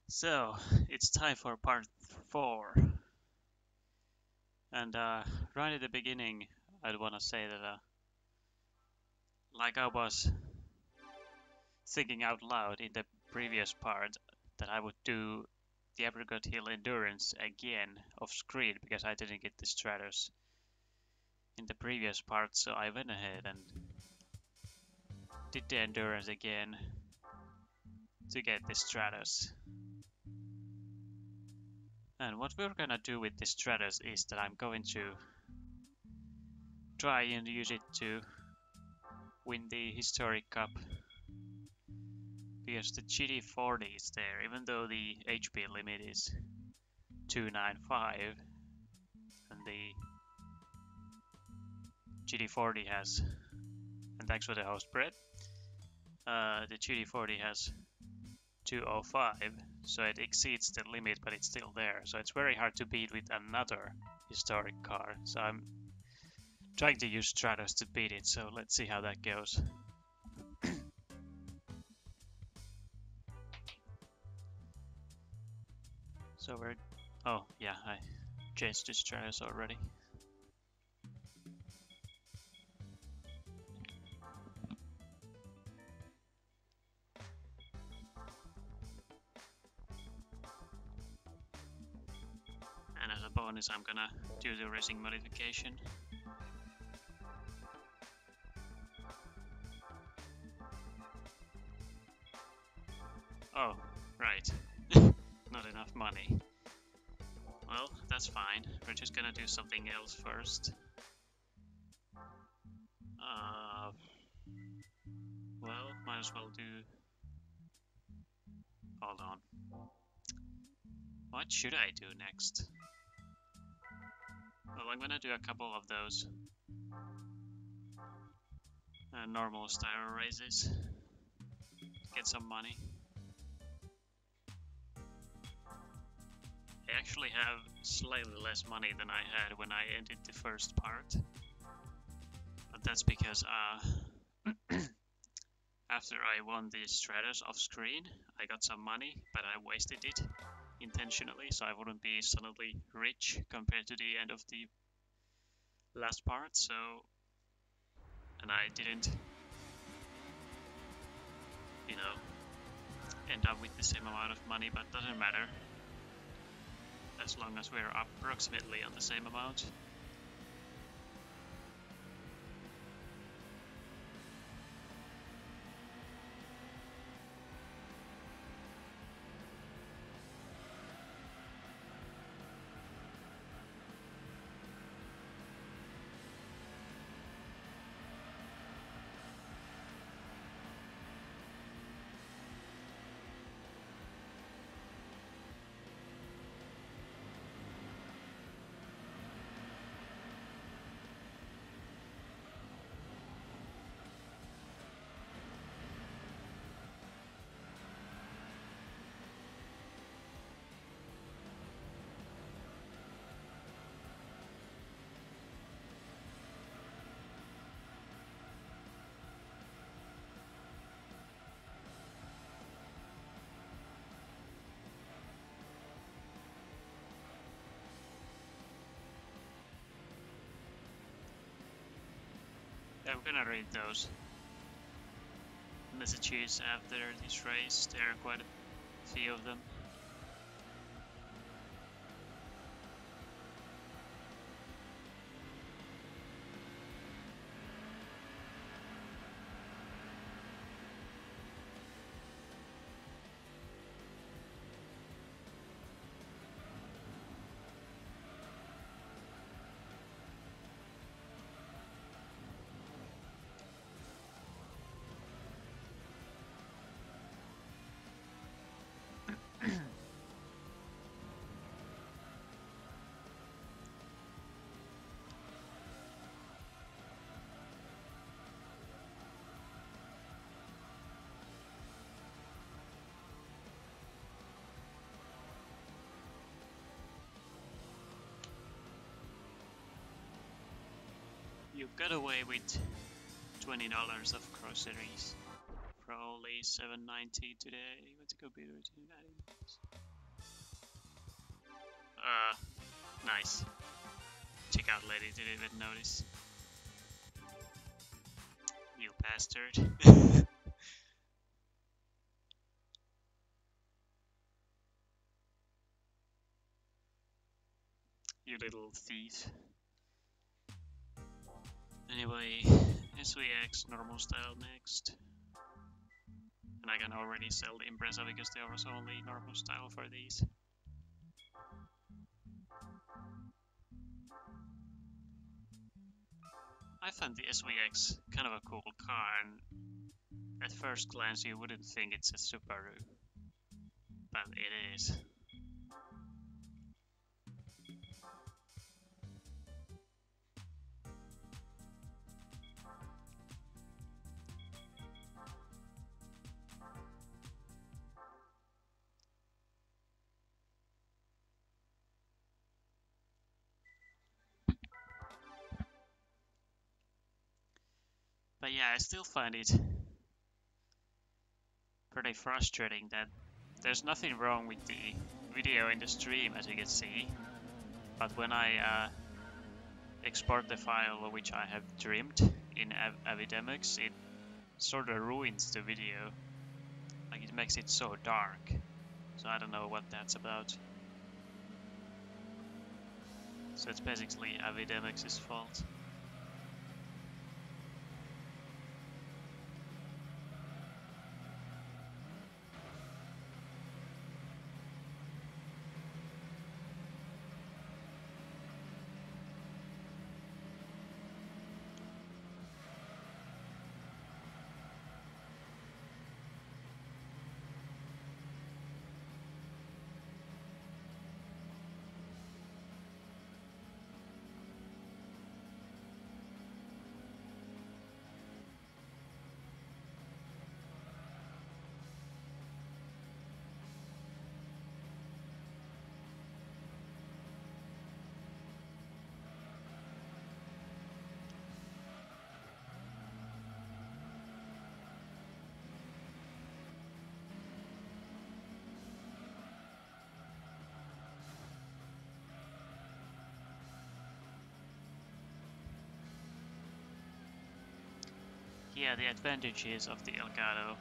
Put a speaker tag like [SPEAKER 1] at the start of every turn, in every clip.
[SPEAKER 1] So, it's time for part 4. And right at the beginning, I'd want to say that, like I was thinking out loud in the previous part, that I would do the Apricot Hill Endurance again off screen because I didn't get the Stratos in the previous part, so I went ahead and did the Endurance again to get the Stratos. And what we're gonna do with the Stratos is that I'm going to try and use it to win the Historic Cup, because the GT40 is there, even though the HP limit is 295 and the GT40 has, and thanks for the host Brett, the GT40 has 205, so it exceeds the limit, but it's still there, so it's very hard to beat with another historic car, so I'm trying to use Stratos to beat it, so let's see how that goes. So we're, oh yeah, I changed to Stratos already. And as a bonus, I'm gonna do the racing modification. Oh, right. Not enough money. Well, that's fine. We're just gonna do something else first. Well, might as well do... Hold on. What should I do next? Well, I'm gonna do a couple of those normal style races. Get some money. I actually have slightly less money than I had when I ended the first part. But that's because after I won the Stratos off screen, I got some money, but I wasted it intentionally, so I wouldn't be suddenly rich compared to the end of the last part, so... And I didn't, you know, end up with the same amount of money, but doesn't matter. As long as we're approximately on the same amount. I'm gonna read those messages after this race. There are quite a few of them. You got away with $20 of groceries for only $7.90 today with the computer. Nice. Checkout lady didn't even notice. You bastard. You little thief. Anyway, SVX normal style next. And I can already sell the Impreza because there was only normal style for these. I find the SVX kind of a cool car, and at first glance you wouldn't think it's a Subaru, but it is. But yeah, I still find it pretty frustrating that there's nothing wrong with the video in the stream, as you can see, but when I export the file which I have trimmed in Avidemux, it sort of ruins the video. Like, it makes it so dark. So I don't know what that's about. So it's basically Avidemix's fault. Yeah, the advantages of the Elgato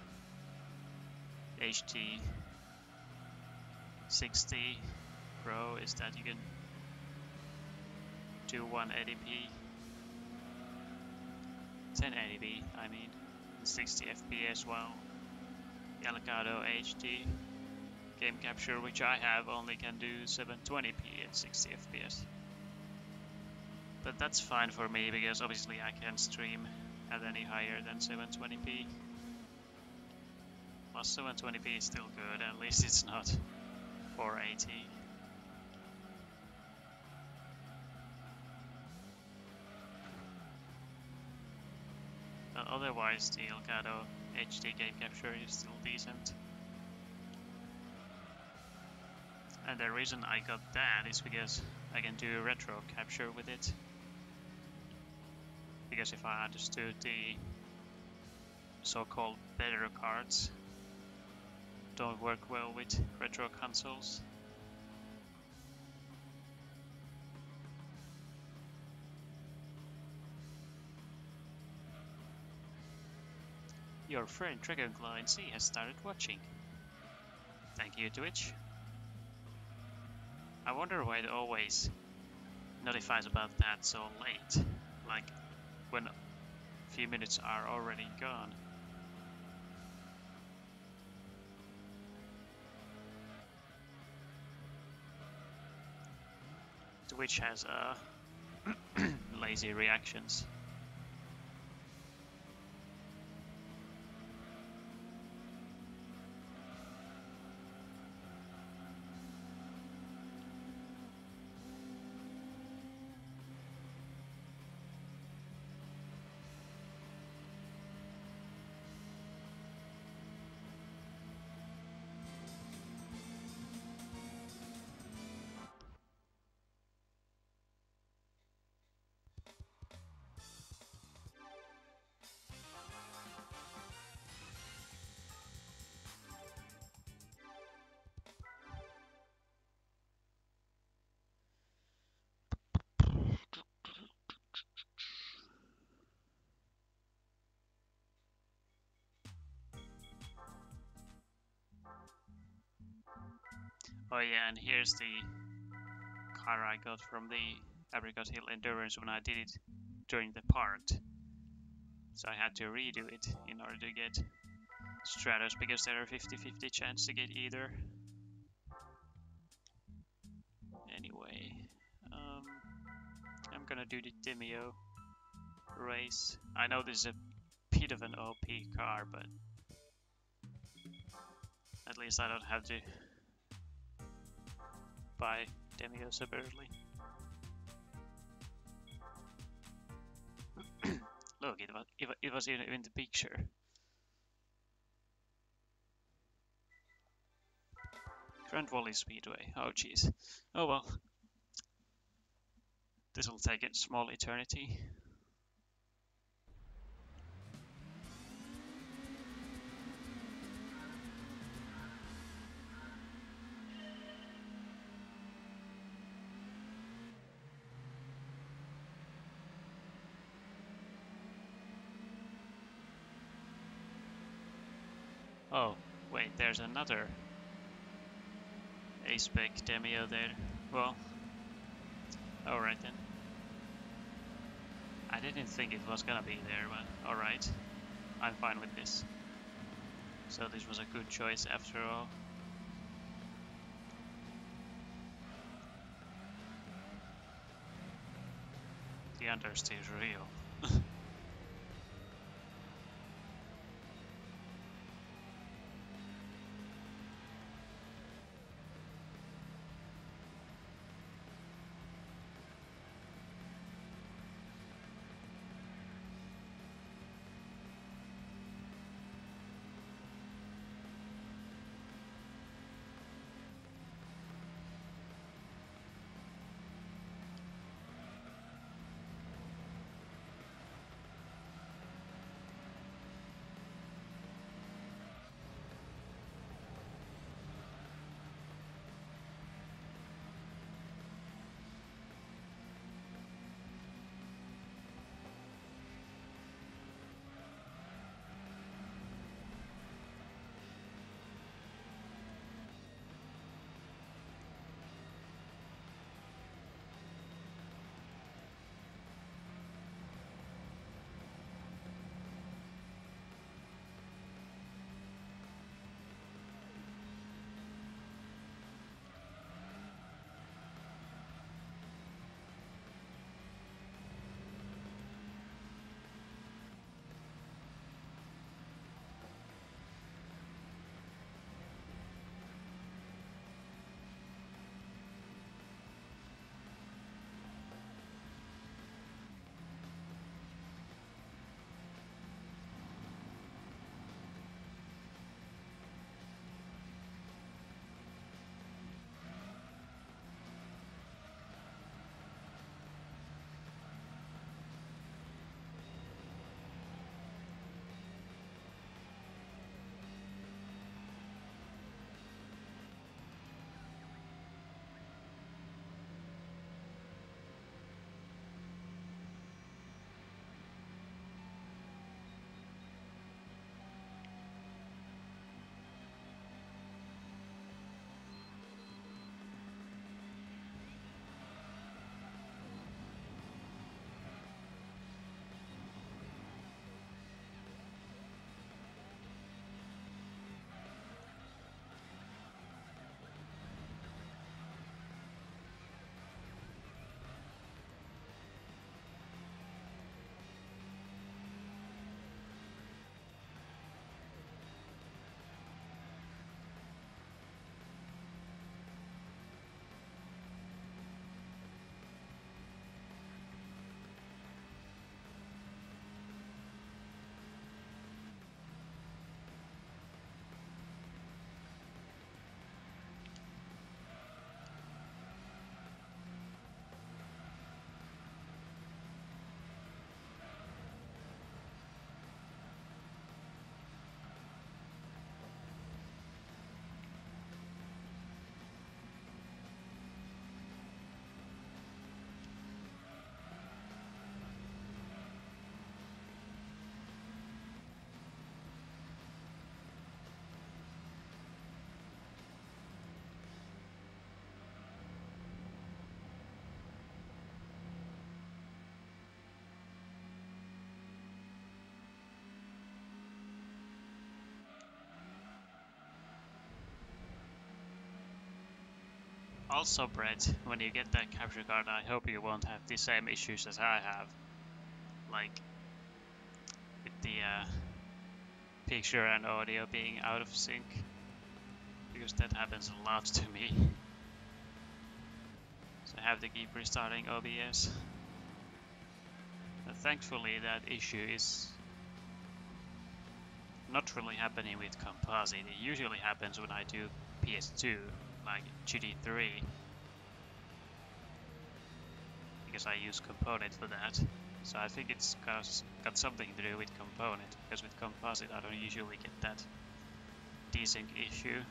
[SPEAKER 1] HT 60 Pro is that you can do 180p, 1080p I mean, and 60 FPS, while the Elgato HD game capture, which I have, only can do 720p at 60 FPS. But that's fine for me because obviously I can't stream at any higher than 720p. Plus 720p is still good, at least it's not 480. But otherwise the Elgato HD game capture is still decent. And the reason I got that is because I can do retro capture with it. Because if I understood the so-called better cards don't work well with retro consoles. Your friend Dragonfly C has started watching. Thank you, Twitch. I wonder why it always notifies about that so late, like when a few minutes are already gone. Twitch has lazy reactions. Oh yeah, and here's the car I got from the Apricot Hill Endurance when I did it during the part. So I had to redo it in order to get Stratos because there are 50-50 chance to get either. Anyway, I'm gonna do the Demio race. I know this is a bit of an OP car, but at least I don't have to buy Demio so early. Look, it was in the picture. Grand Valley Speedway. Oh jeez. Oh well. This will take a small eternity. Oh, wait, there's another A-Spec Demio there. Well, alright then. I didn't think it was gonna be there, but alright. I'm fine with this. So this was a good choice after all. The understeer is real. Also, Brett, when you get that capture card, I hope you won't have the same issues as I have. Like, with the picture and audio being out of sync. Because that happens a lot to me. So I have to keep restarting OBS. But thankfully that issue is not really happening with Composite. It usually happens when I do PS2, like GT3. Because I use Component for that. So I think it's got something to do with Component, because with Composite I don't usually get that desync issue.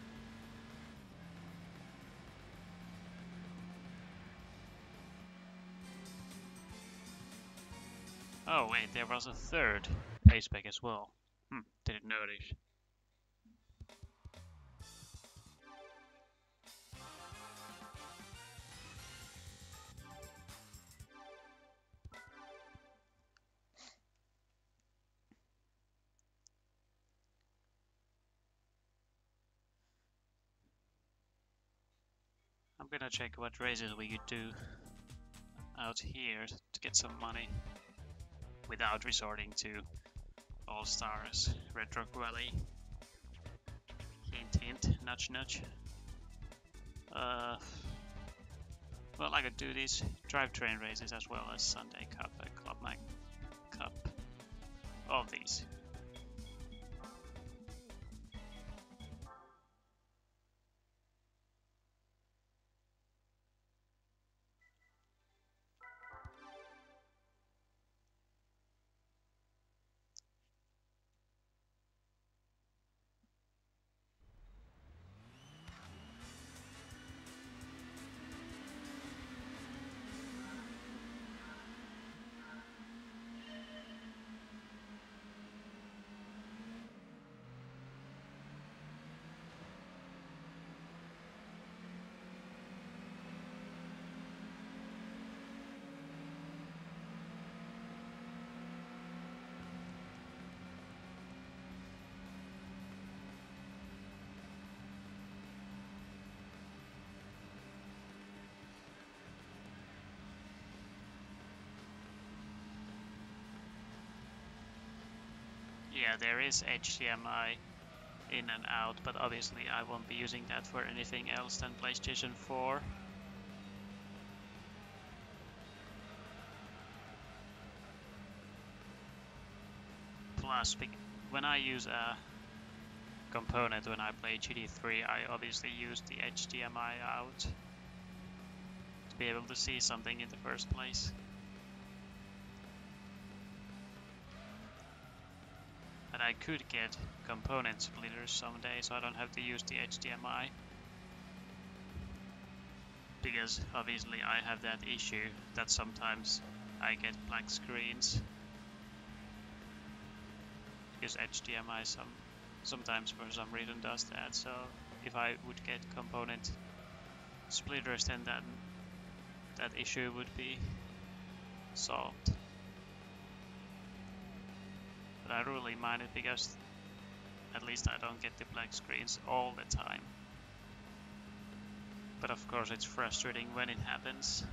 [SPEAKER 1] Oh wait, there was a third A-spec as well. Didn't notice. I'm gonna check what races we could do out here to get some money without resorting to All Stars, Red Rock Valley. Hint hint, nudge nudge. Well, I could do these drivetrain races as well as Sunday Cup and Club Mag Cup. All these. Yeah, there is HDMI in and out, but obviously I won't be using that for anything else than PlayStation 4. Plus, when I use a component when I play GT3, I obviously use the HDMI out to be able to see something in the first place. But I could get component splitters someday, so I don't have to use the HDMI. Because obviously I have that issue that sometimes I get black screens. Because HDMI sometimes for some reason does that, so if I would get component splitters, then that issue would be solved. But I really mind it because at least I don't get the black screens all the time. But of course it's frustrating when it happens.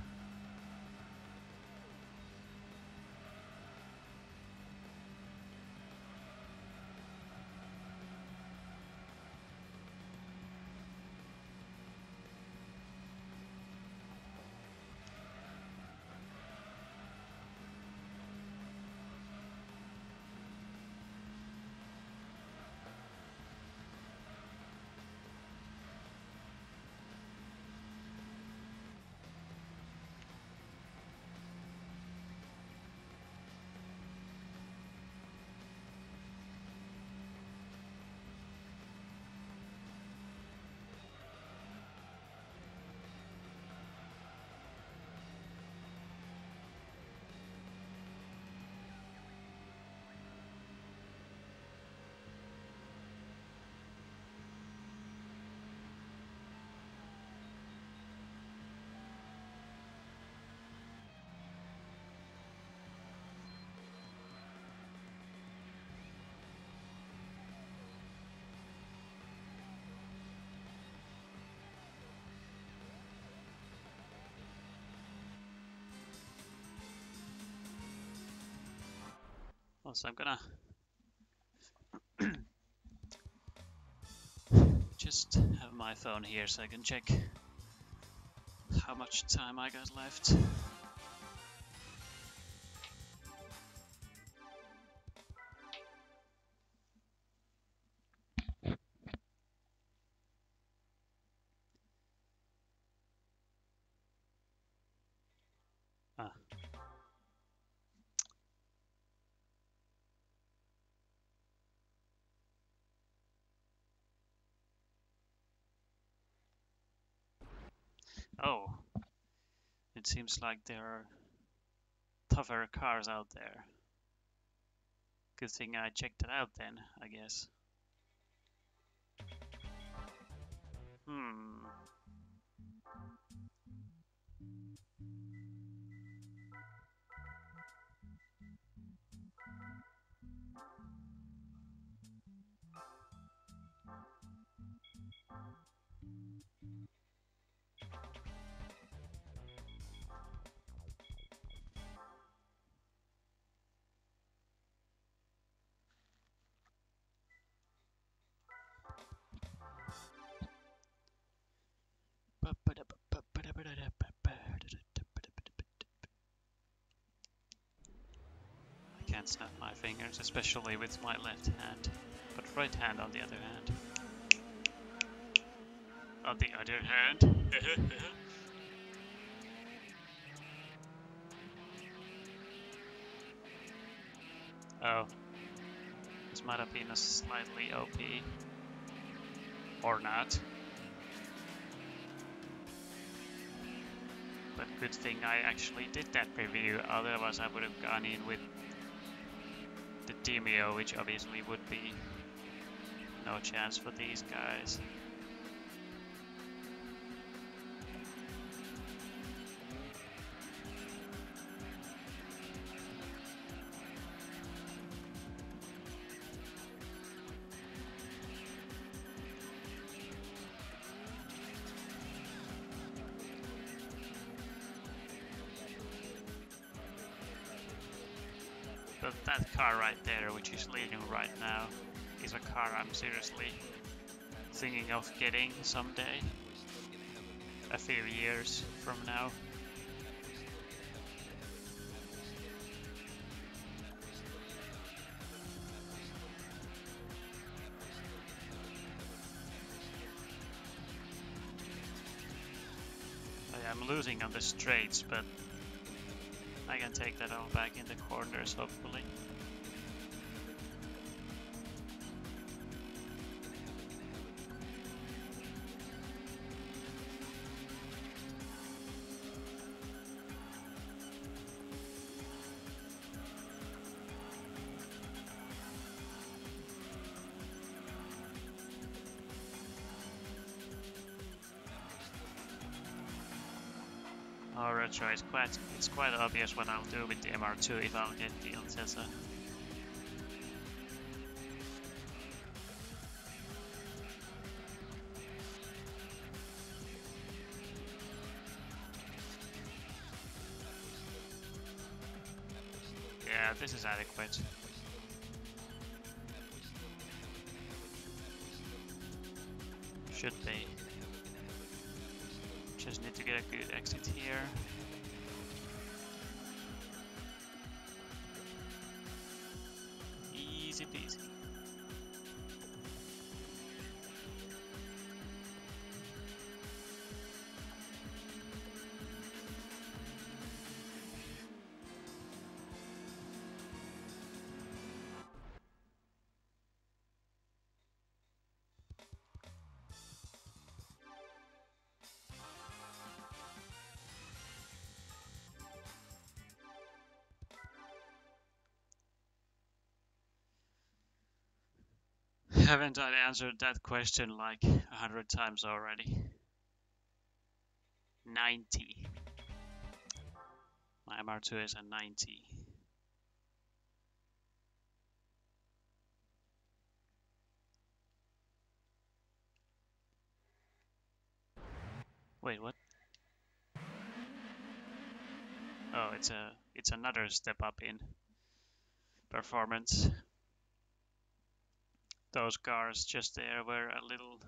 [SPEAKER 1] Also, I'm gonna just have my phone here so I can check how much time I got left. Ah. Oh, it seems like there are tougher cars out there. Good thing I checked it out then, I guess. Hmm. I can't snap my fingers, especially with my left hand, but right hand on the other hand. On the other hand. Oh, this might have been a slightly OP. Or not. But good thing I actually did that review, otherwise I would have gone in with the Demio, which obviously would be no chance for these guys. But that car right there, which is leading right now, is a car I'm seriously thinking of getting someday. A few years from now. I'm losing on the straights, but I can take that all back in the corners, hopefully. Oh, retro, it's quite obvious what I'll do with the MR2 if I'll get the Altezza. Yeah, this is adequate. Should be. Just need to get a good exit here. Easy peasy. Haven't I answered that question like 100 times already? 90. My MR2 is a 90. Wait, what? Oh, it's another step up in performance. Those cars just there were a little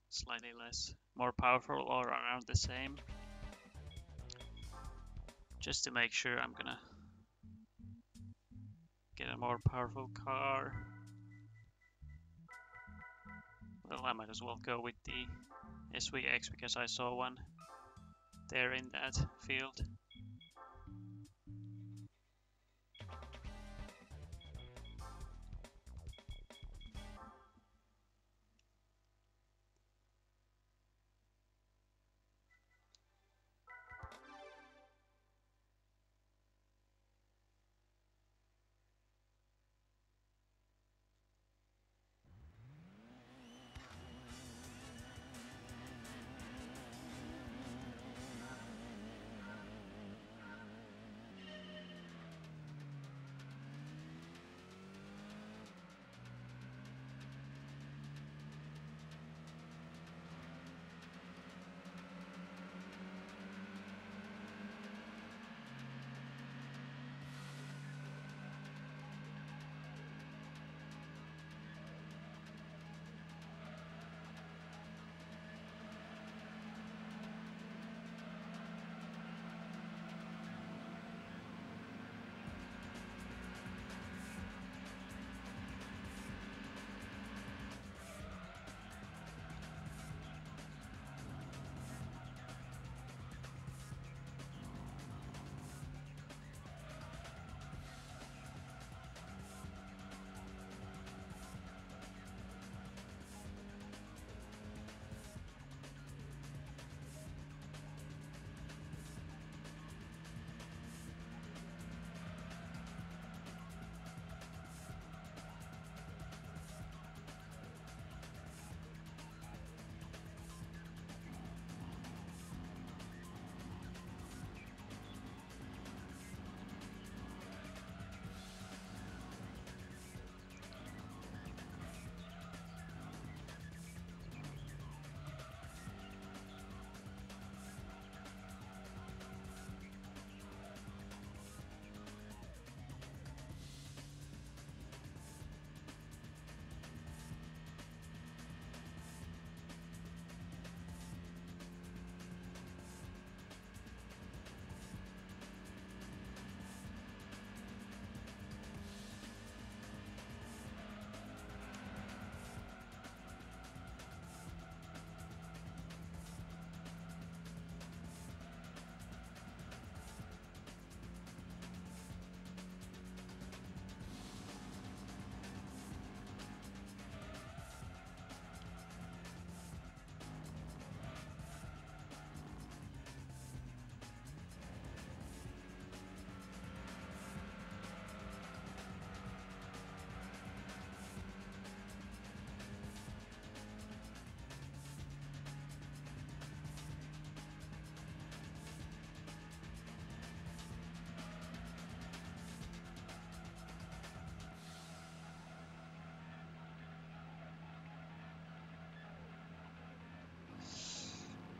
[SPEAKER 1] slightly less, more powerful or around the same. Just to make sure I'm gonna get a more powerful car. Well, I might as well go with the SVX because I saw one there in that field.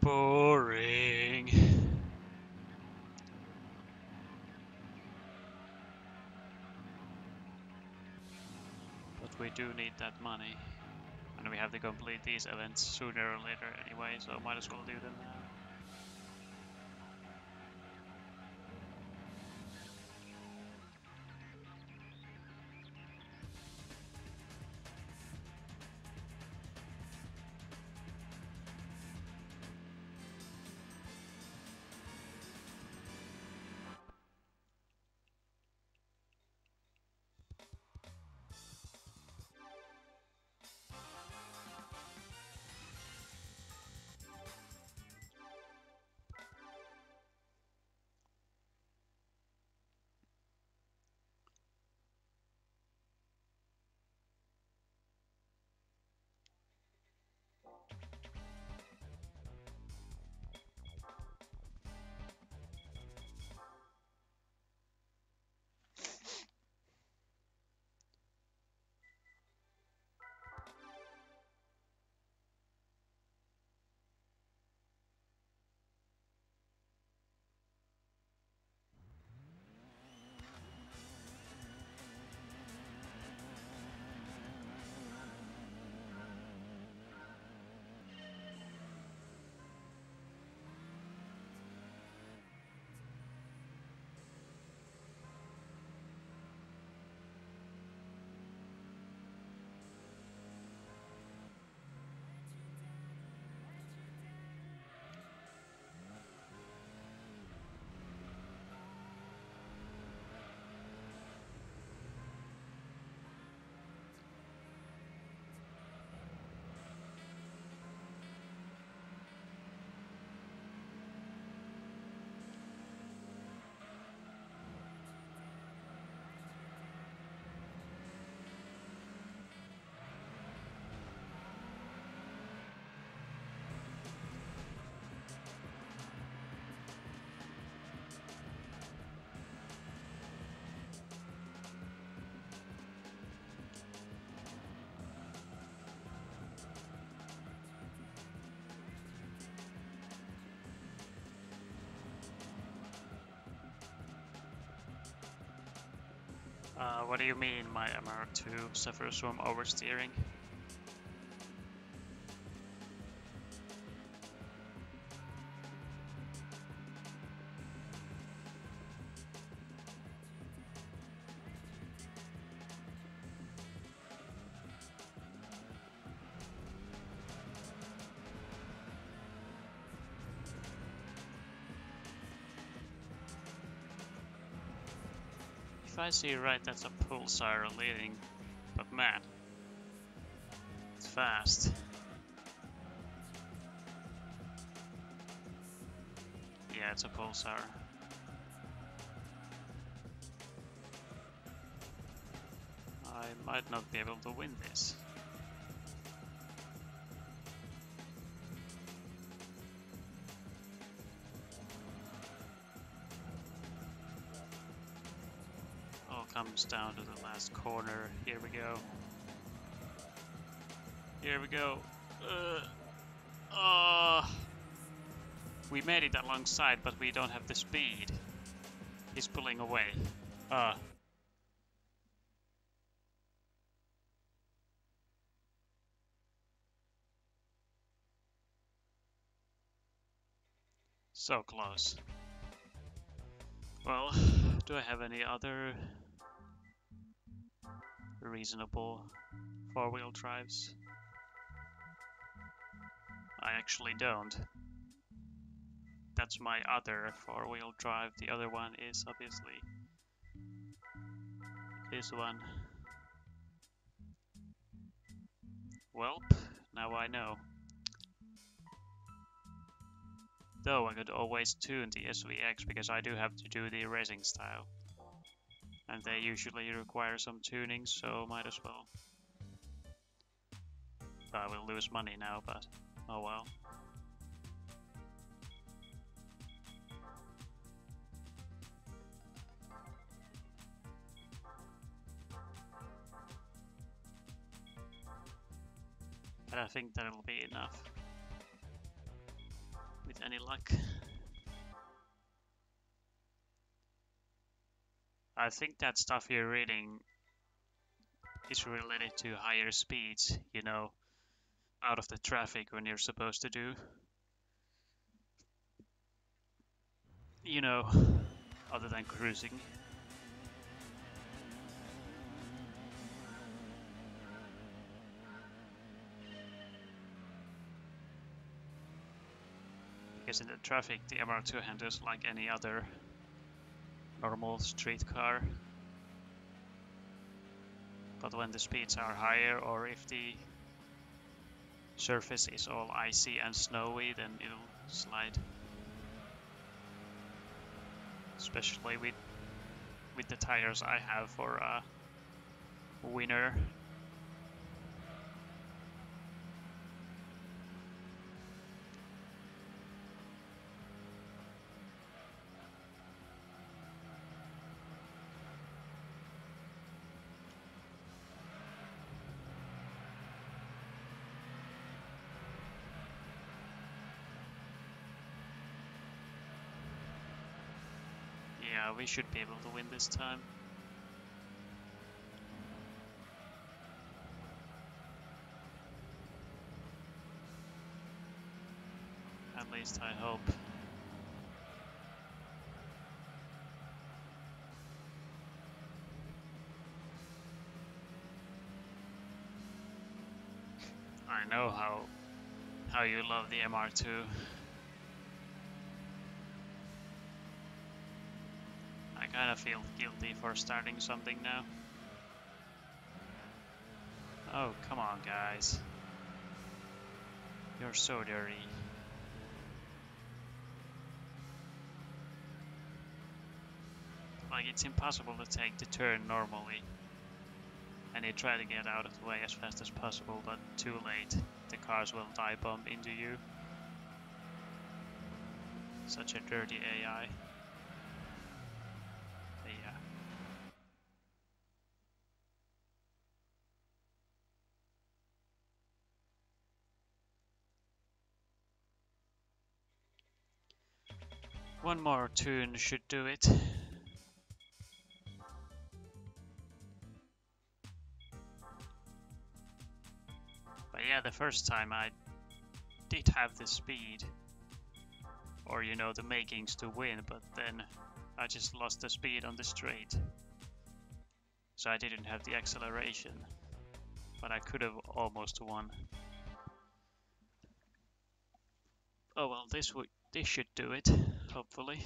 [SPEAKER 1] Boring. But we do need that money. And we have to complete these events sooner or later anyway, so might as well do them now. What do you mean my MR2 suffers from oversteering? If I see right, that's a pulsar leading, but man, it's fast. Yeah, it's a pulsar. I might not be able to win this. All comes down to the last corner. Here we go. Here we go. We made it alongside, but we don't have the speed. He's pulling away. So close. Well, do I have any other reasonable four-wheel drives? I actually don't. That's my other four-wheel drive. The other one is obviously this one. Welp, now I know. Though I could always tune the SVX because I do have to do the racing style. And they usually require some tuning, so might as well. I will lose money now, but oh well. But I think that'll be enough. With any luck. I think that stuff you're reading is related to higher speeds, you know, out of the traffic when you're supposed to do. You know, other than cruising. Because in the traffic, the MR2 handles like any other normal street car. But when the speeds are higher, or if the surface is all icy and snowy, then it'll slide. Especially with the tires I have for winter. Yeah, we should be able to win this time. At least I hope. I know how you love the MR2. I kind of feel guilty for starting something now. Oh, come on, guys. You're so dirty. Like, it's impossible to take the turn normally. And you try to get out of the way as fast as possible, but too late. The cars will dive bomb into you. Such a dirty AI. But yeah. One more tune should do it. Yeah, the first time I did have the speed, or you know, the makings to win, but then I just lost the speed on the straight. So I didn't have the acceleration, but I could have almost won. Oh well, this should do it, hopefully.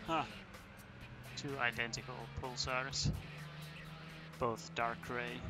[SPEAKER 1] Huh. Two identical pulsars, both dark gray.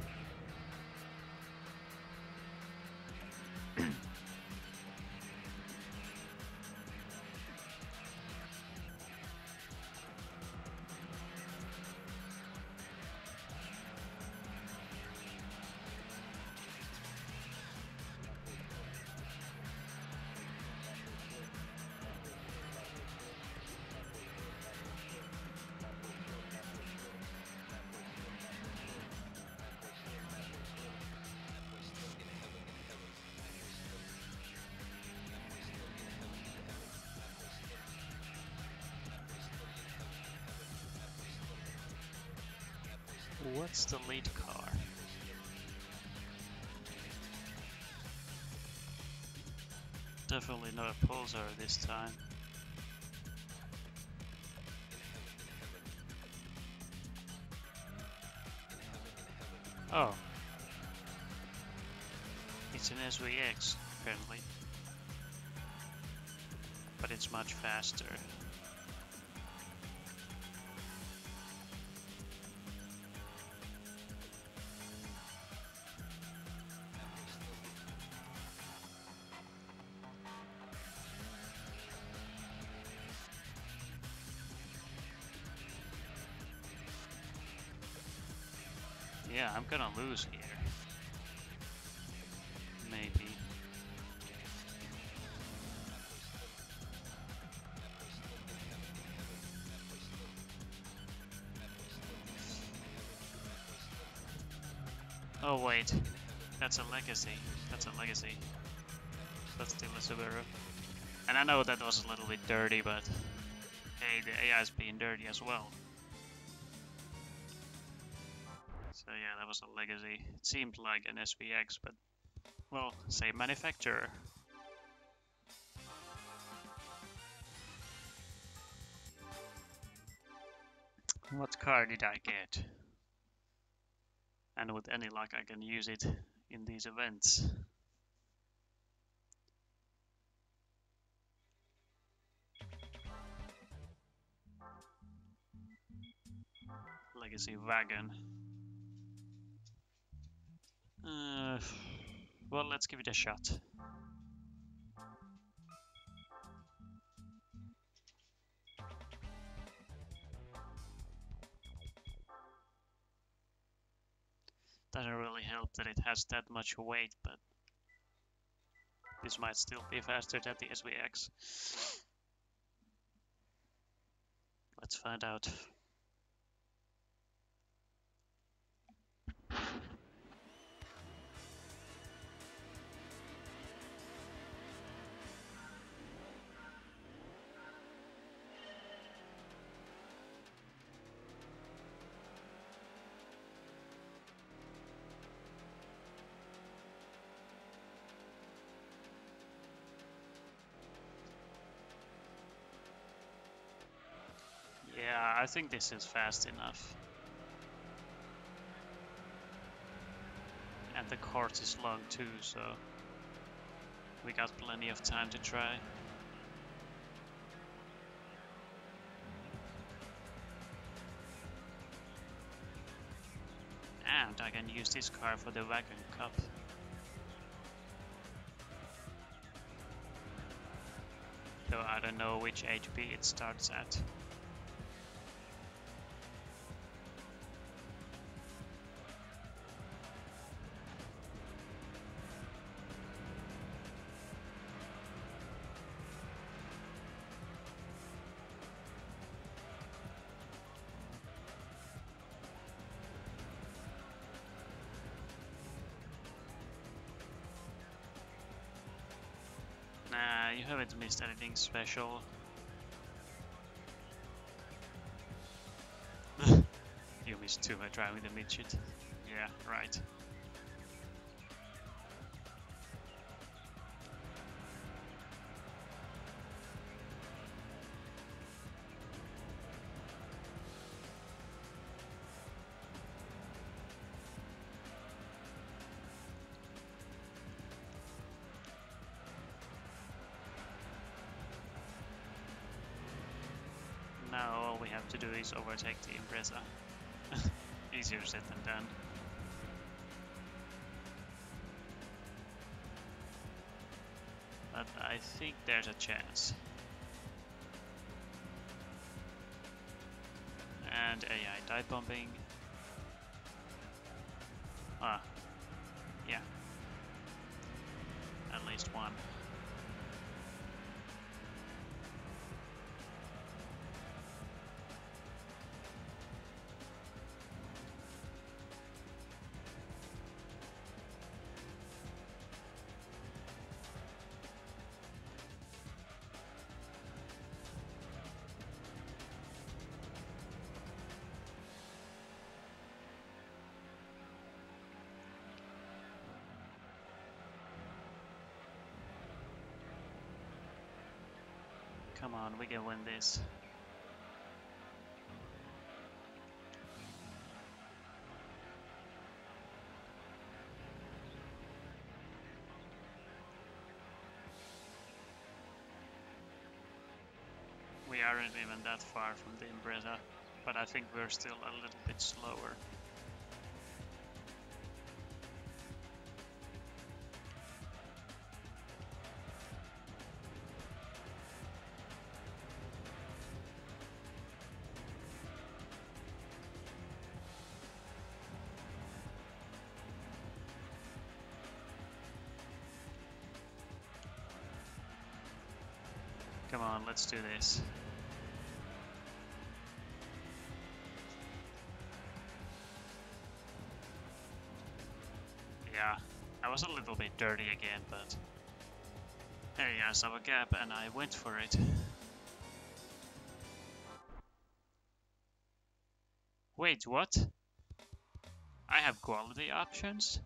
[SPEAKER 1] What's the lead car? Definitely not a pulsar this time. Oh. It's an SVX, apparently. But it's much faster. Yeah, I'm gonna lose here. Maybe. Oh wait, that's a legacy. That's a legacy. That's still a Subaru. And I know that was a little bit dirty, but hey, the AI's being dirty as well. So yeah, that was a legacy. It seemed like an SVX, but well, same manufacturer. What car did I get? And with any luck I can use it in these events. Legacy wagon. Well, let's give it a shot. Doesn't really help that it has that much weight, but this might still be faster than the SVX. Let's find out. Yeah, I think this is fast enough. And the course is long too, so we got plenty of time to try. And I can use this car for the Wagon Cup. even know which HP it starts at. Nah, you haven't missed anything special. You missed too by driving the midget. Yeah, right. Now all we have to do is overtake the Impreza. Easier said than done. But I think there's a chance. And AI dive bombing. Ah, yeah. At least one. Come on, we can win this. We aren't even that far from the Impreza, but I think we're still a little bit slower. Come on, let's do this. Yeah, I was a little bit dirty again, but hey, I saw a gap and I went for it. Wait, what? I have quality options?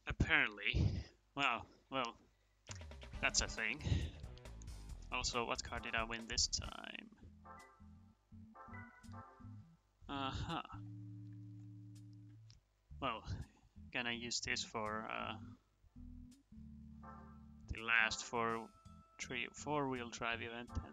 [SPEAKER 1] Apparently. Well, that's a thing. Also, what car did I win this time? Uh-huh. Well, gonna use this for the last four-wheel drive event then.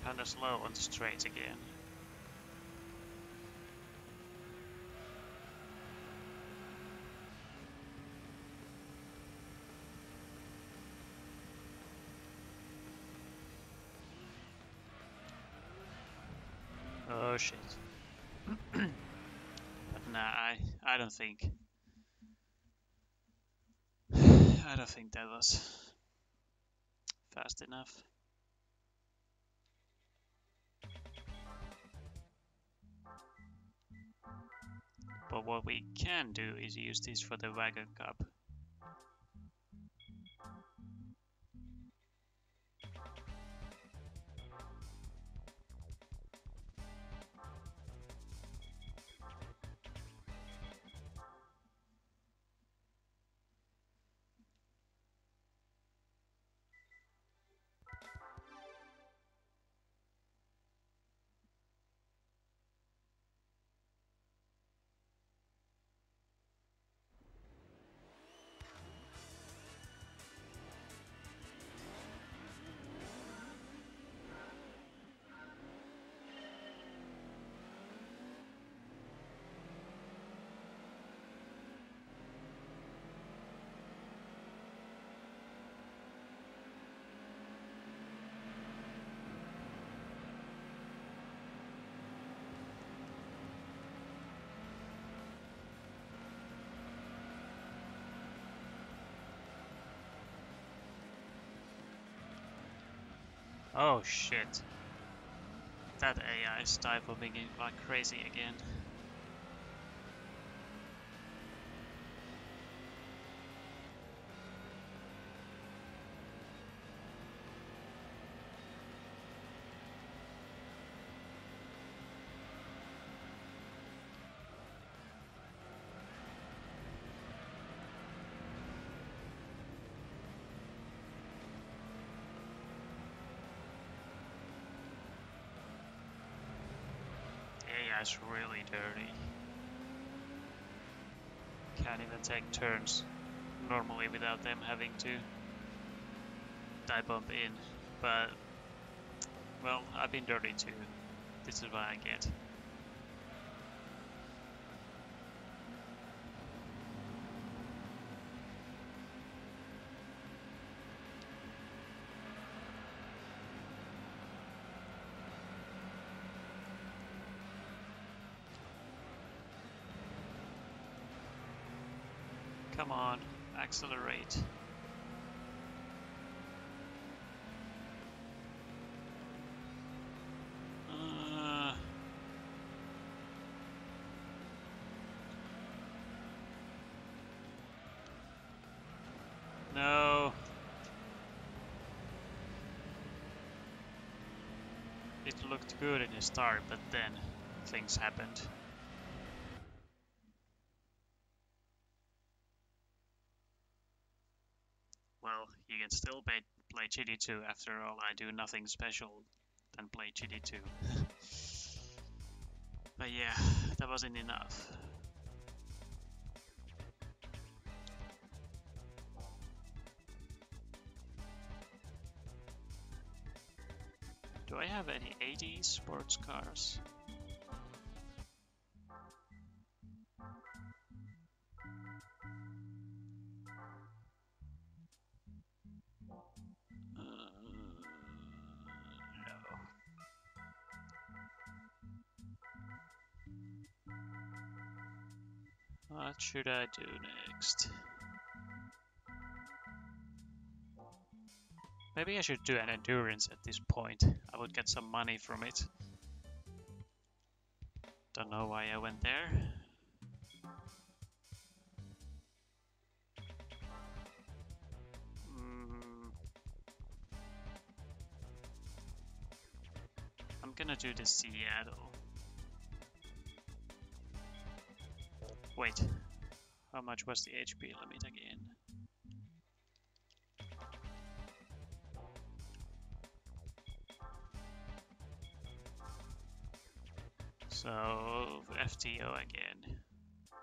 [SPEAKER 1] Kinda slow on the straights again. Oh shit. But nah, I don't think I don't think that was fast enough. But what we can do is use this for the Wagon Cup. Oh shit. That AI is stifling it like crazy again. AI is really dirty. Can't even take turns normally without them having to die bump in. But, well, I've been dirty too. This is what I get. Come on, accelerate. No. It looked good in the start, but then things happened. Well, you can still play GD2 after all. I do nothing special than play GD2. But yeah, that wasn't enough. Do I have any 80s sports cars? No. What should I do next? Maybe I should do an endurance at this point. I would get some money from it. Don't know why I went there. I'm gonna do the Seattle. Wait, how much was the HP limit again? So, FTO again,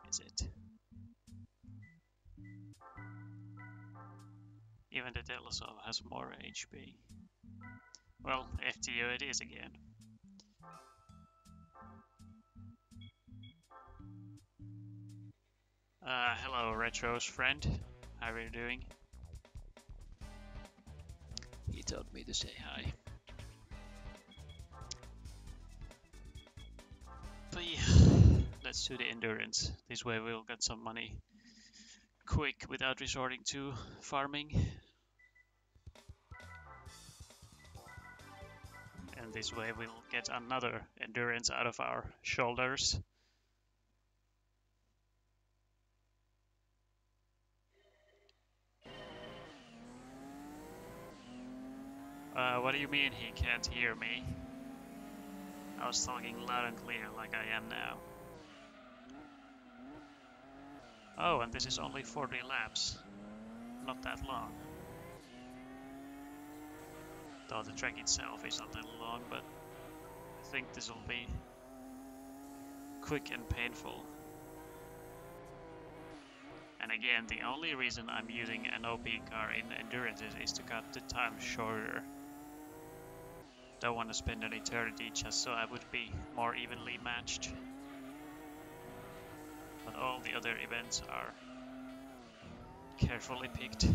[SPEAKER 1] is it? Even the Telesov has more HP. Well, FTO it is again. Hello, Retro's friend. How are you doing? He told me to say hi. But yeah, let's do the endurance. This way we'll get some money quick without resorting to farming. And this way we'll get another endurance out of our shoulders. What do you mean he can't hear me? I was talking loud and clear like I am now. Oh, and this is only 40 laps. Not that long. Though the track itself is a little long, but I think this will be quick and painful. And again, the only reason I'm using an OP car in endurances is to cut the time shorter. Don't want to spend an eternity just so I would be more evenly matched. But all the other events are carefully picked.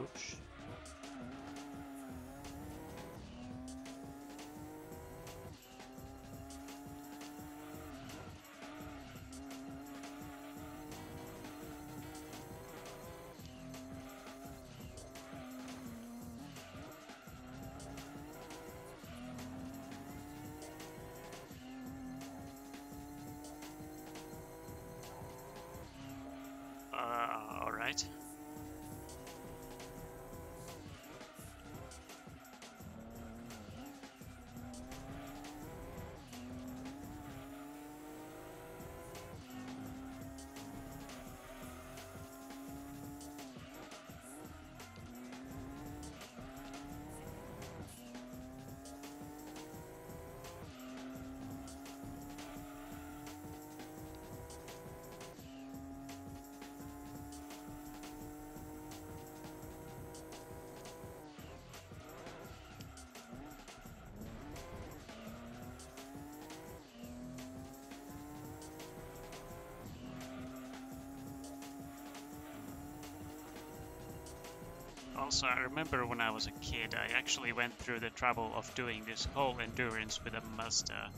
[SPEAKER 1] Oops. Alright. Also, I remember when I was a kid, I actually went through the trouble of doing this whole endurance with a Mazda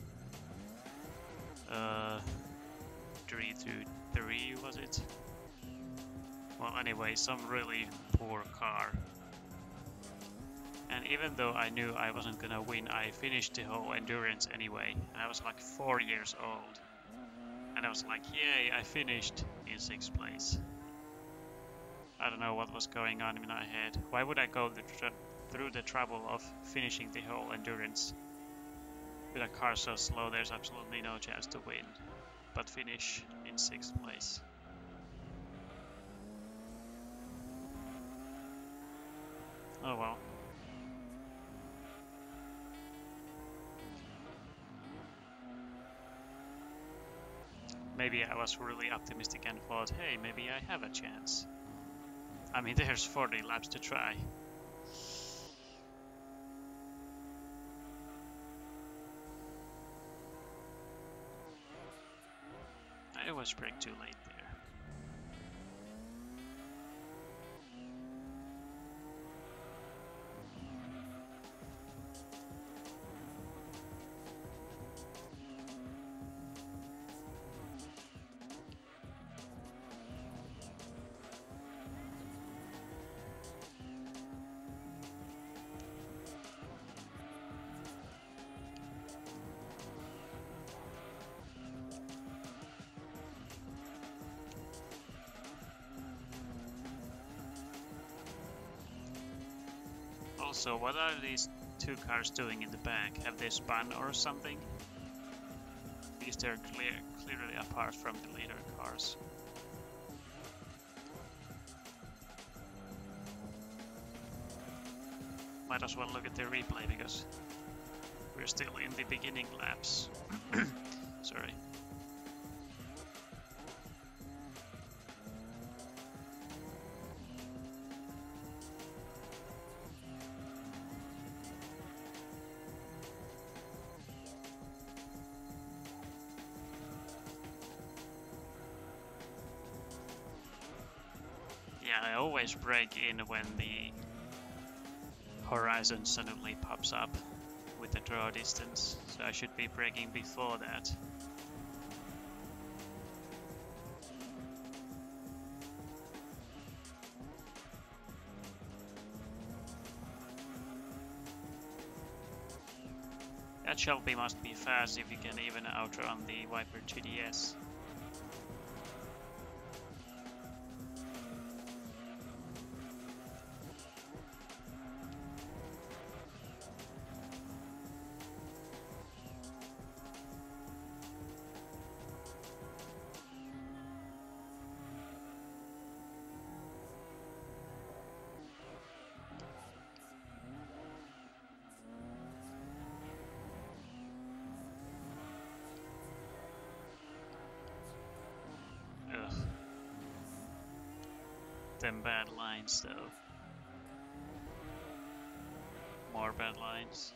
[SPEAKER 1] 323, was it? Well, anyway, some really poor car. And even though I knew I wasn't gonna win, I finished the whole endurance anyway. I was like 4 years old. And I was like, yay, I finished in 6th place. I don't know what was going on in my head. Why would I go through the trouble of finishing the whole endurance? With a car so slow, there's absolutely no chance to win, but finish in 6th place. Oh well. Maybe I was really optimistic and thought, hey, maybe I have a chance. I mean, there's 40 laps to try. I always brake too late there. Also, what are these two cars doing in the back? Have they spun or something? Because they're clearly apart from the leader cars. Might as well look at the replay because we're still in the beginning laps. Sorry. Yeah, I always brake in when the horizon suddenly pops up with the draw distance, so I should be braking before that. That Shelby must be fast if you can even outrun the Viper GTS. Ugh. Them bad lines though. More bad lines.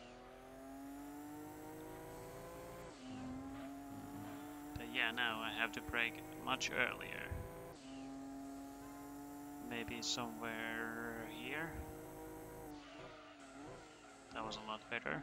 [SPEAKER 1] But yeah, now I have to brake much earlier. Maybe somewhere here. That was a lot better.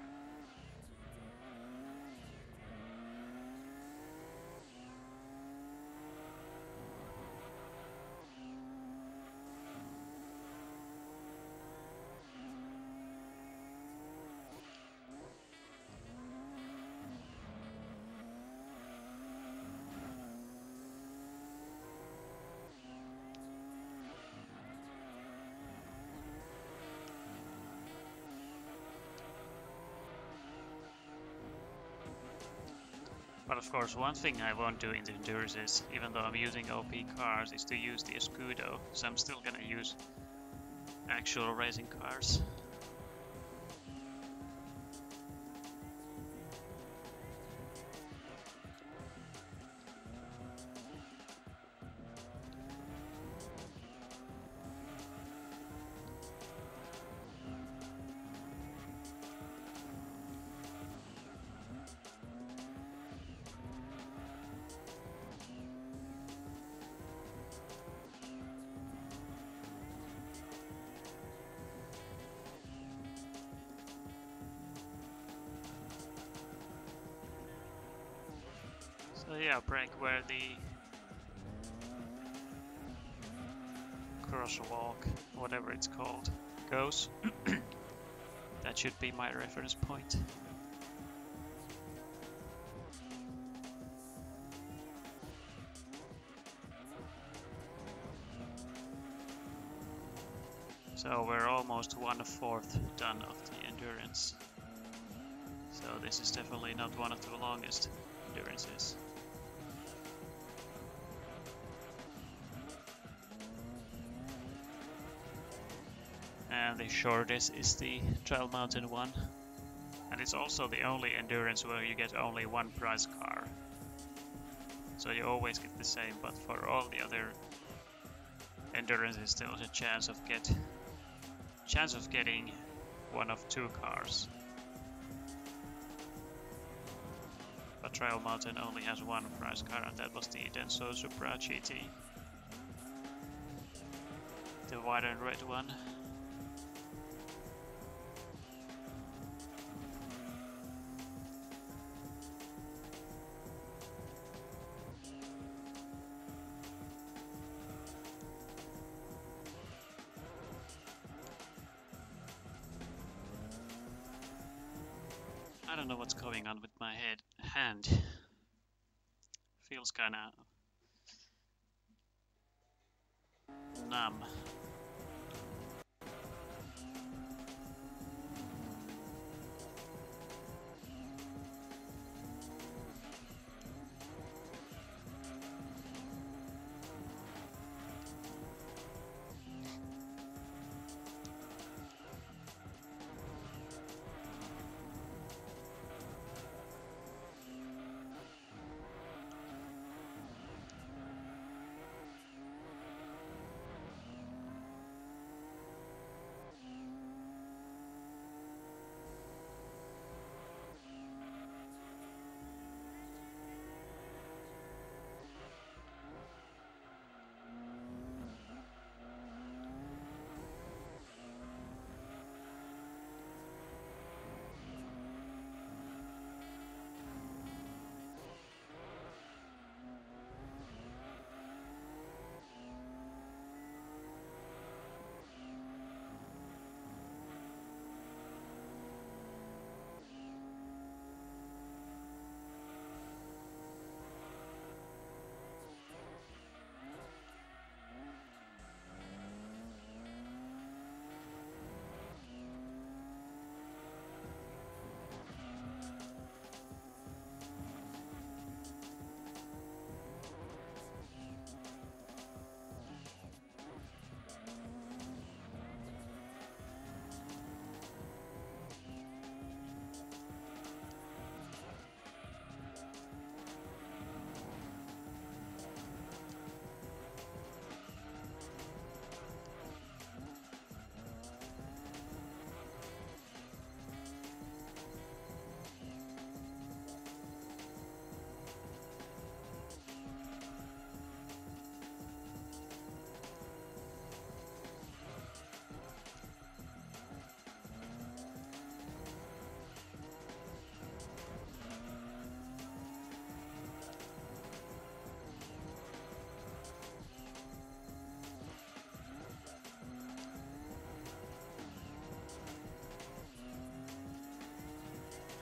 [SPEAKER 1] But of course, one thing I won't do in the Endurance is, even though I'm using OP cars, is to use the Escudo. So I'm still gonna use actual racing cars. So yeah, brake where the crosswalk, whatever it's called, goes. That should be my reference point. So we're almost 1/4 done of the endurance. So this is definitely not one of the longest endurances. And the shortest is the Trial Mountain one. And it's also the only endurance where you get only one prize car. So you always get the same, but for all the other endurances there's a chance of getting one of two cars. But Trial Mountain only has one prize car, and that was the Denso Supra GT. The white and red one. I don't know what's going on with my hand. Feels kinda numb.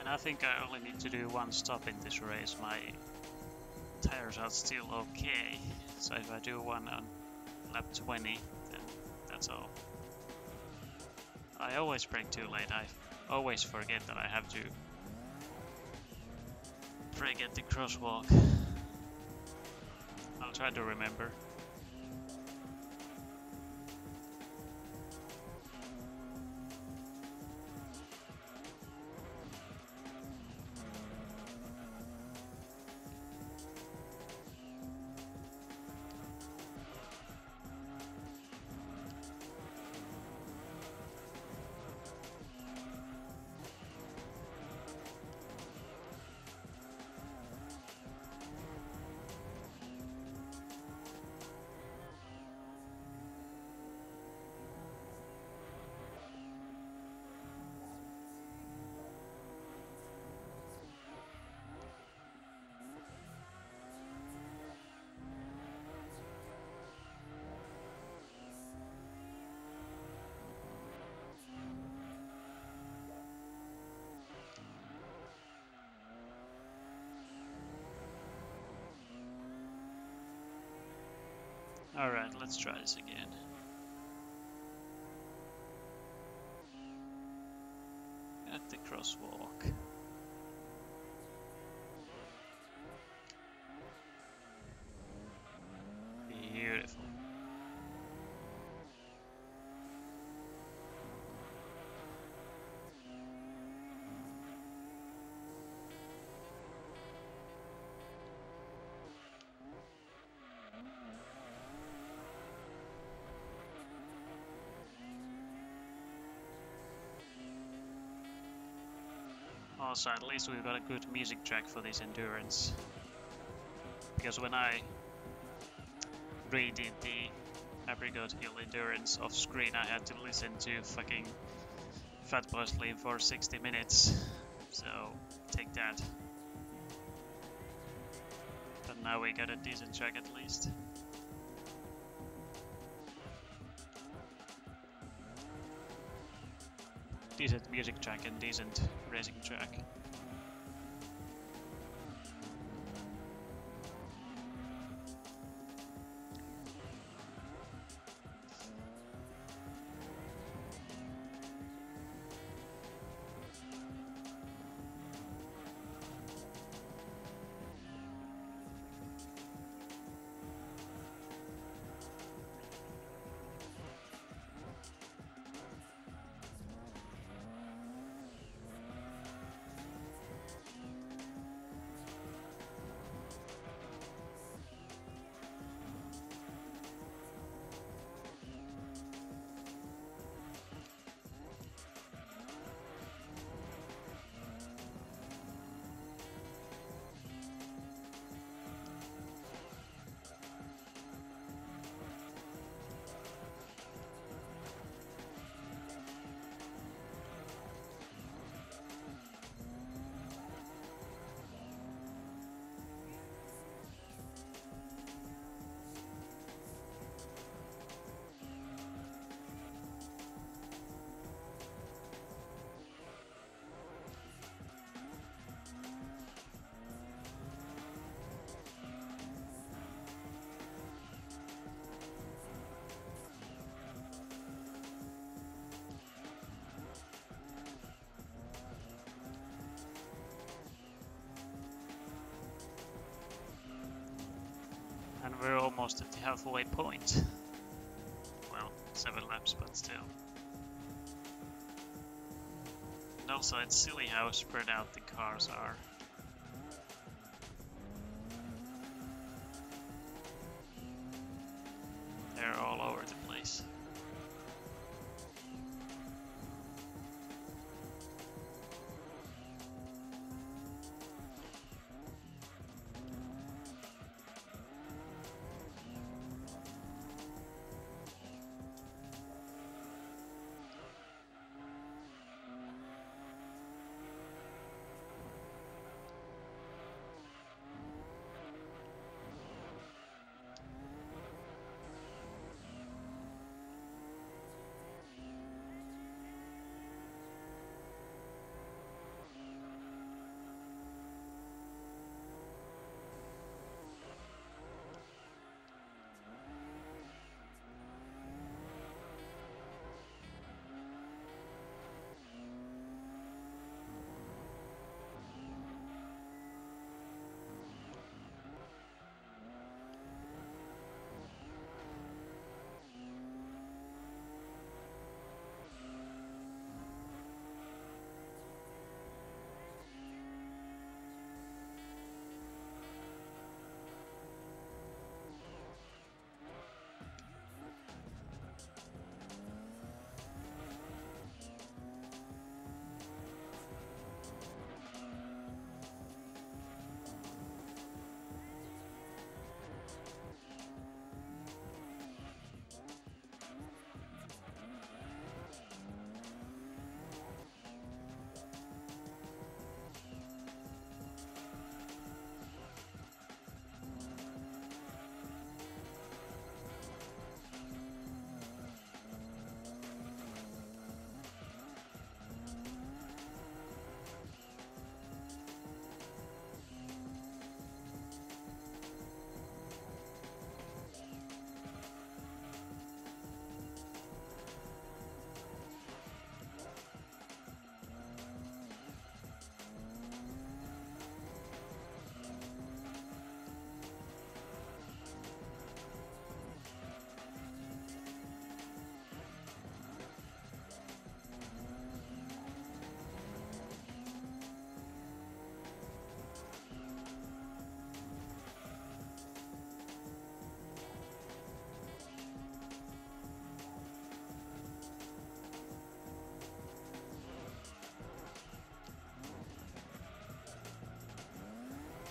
[SPEAKER 1] And I think I only need to do one stop in this race. My tires are still okay. So if I do one on lap 20, then that's all. I always brake too late. I always forget that I have to brake at the crosswalk. I'll try to remember. Alright, let's try this again. At the crosswalk. Beautiful. Also, at least we've got a good music track for this endurance. Because when I redid the Apricot Hill endurance off screen, I had to listen to fucking Fatboy Slim for 60 minutes. So, take that. But now we got a decent track at least. Decent music track and decent racing track. And we're almost at the halfway point. Well, 7 laps, but still. And also, it's silly how spread out the cars are. They're all over the place.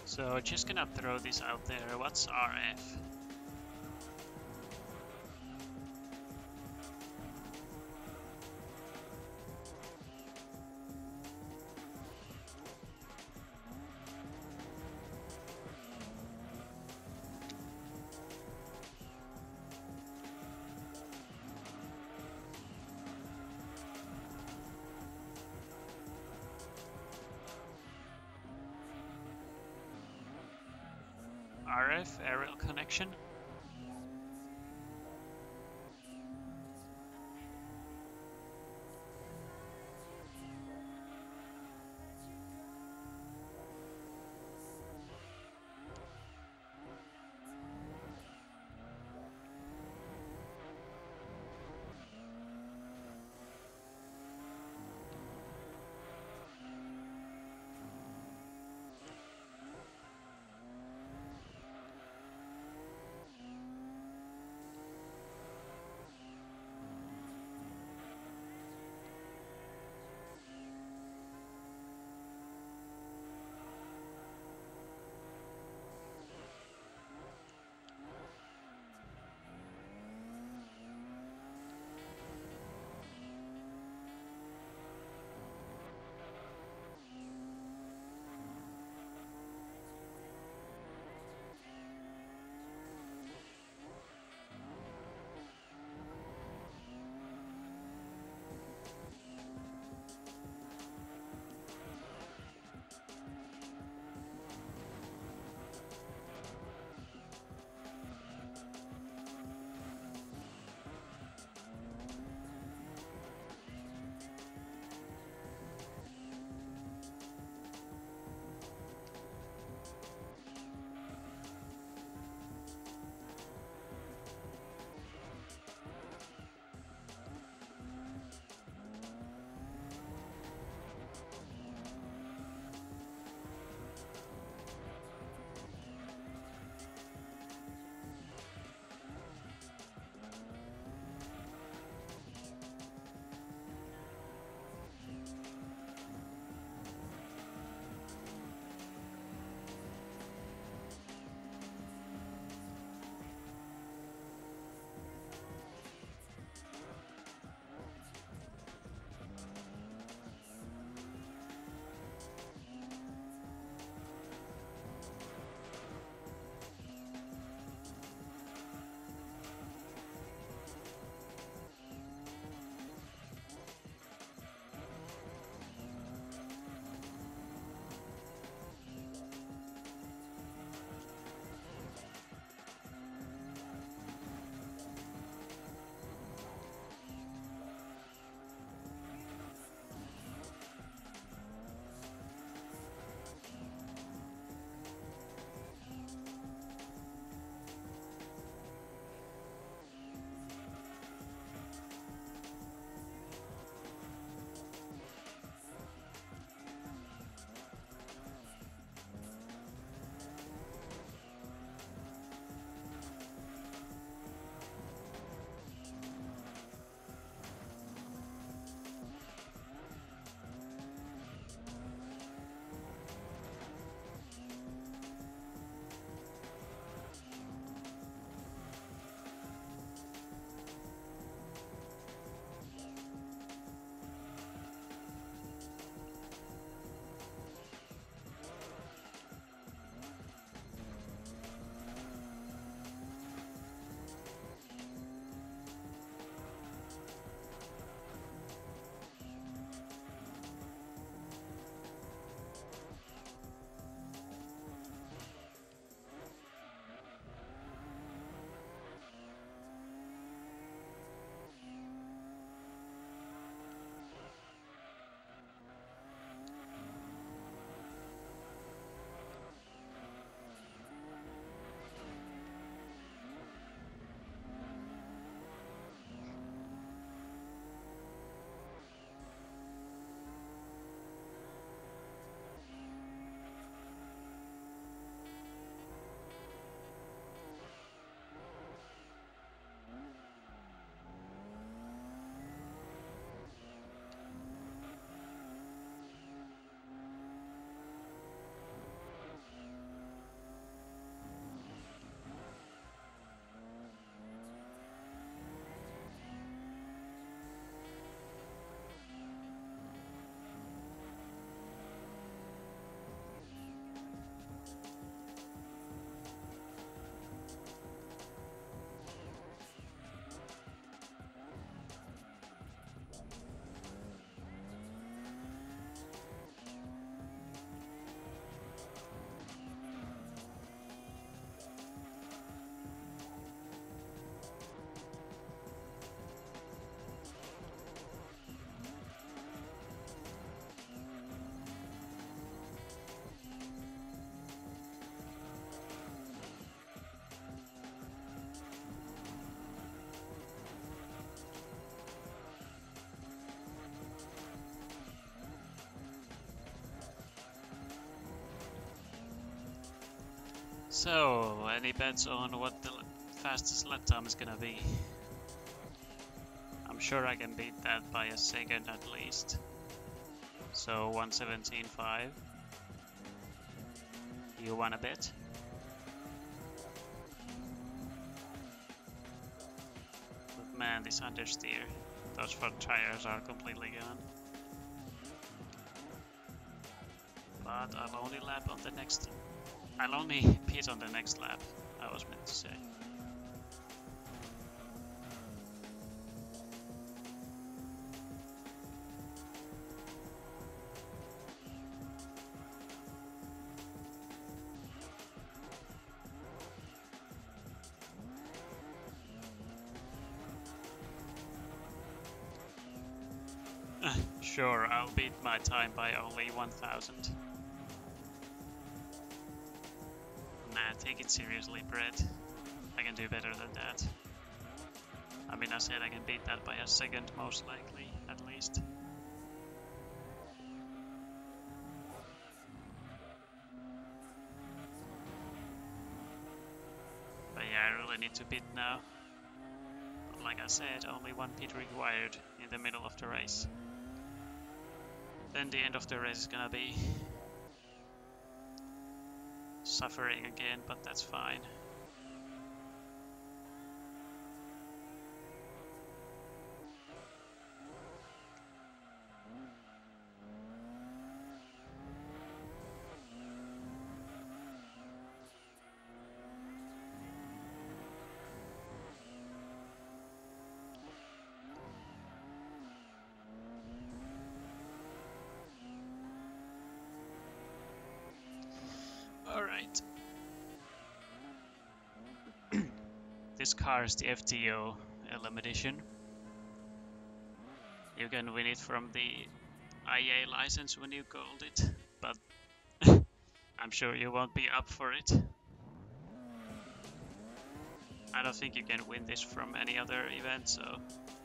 [SPEAKER 1] So just gonna throw this out there. What's RF? RF aerial connection. So, any bets on what the fastest lap time is gonna be? I'm sure I can beat that by a second at least. So 1:17.5. You wanna bet? But man, this understeer. Those front tires are completely gone. But I'll only lap on the next. I'll only pit on the next lap, I was meant to say. Sure, I'll beat my time by only 1000. Nah, take it seriously, Brett. I can do better than that. I mean, I said I can beat that by a second, most likely, at least. But yeah, I really need to pit now. But like I said, only one pit required in the middle of the race. Then the end of the race is gonna be suffering again, but that's fine. Alright. This car is the FTO LM edition. You can win it from the IA license when you gold it, but I'm sure you won't be up for it. I don't think you can win this from any other event, so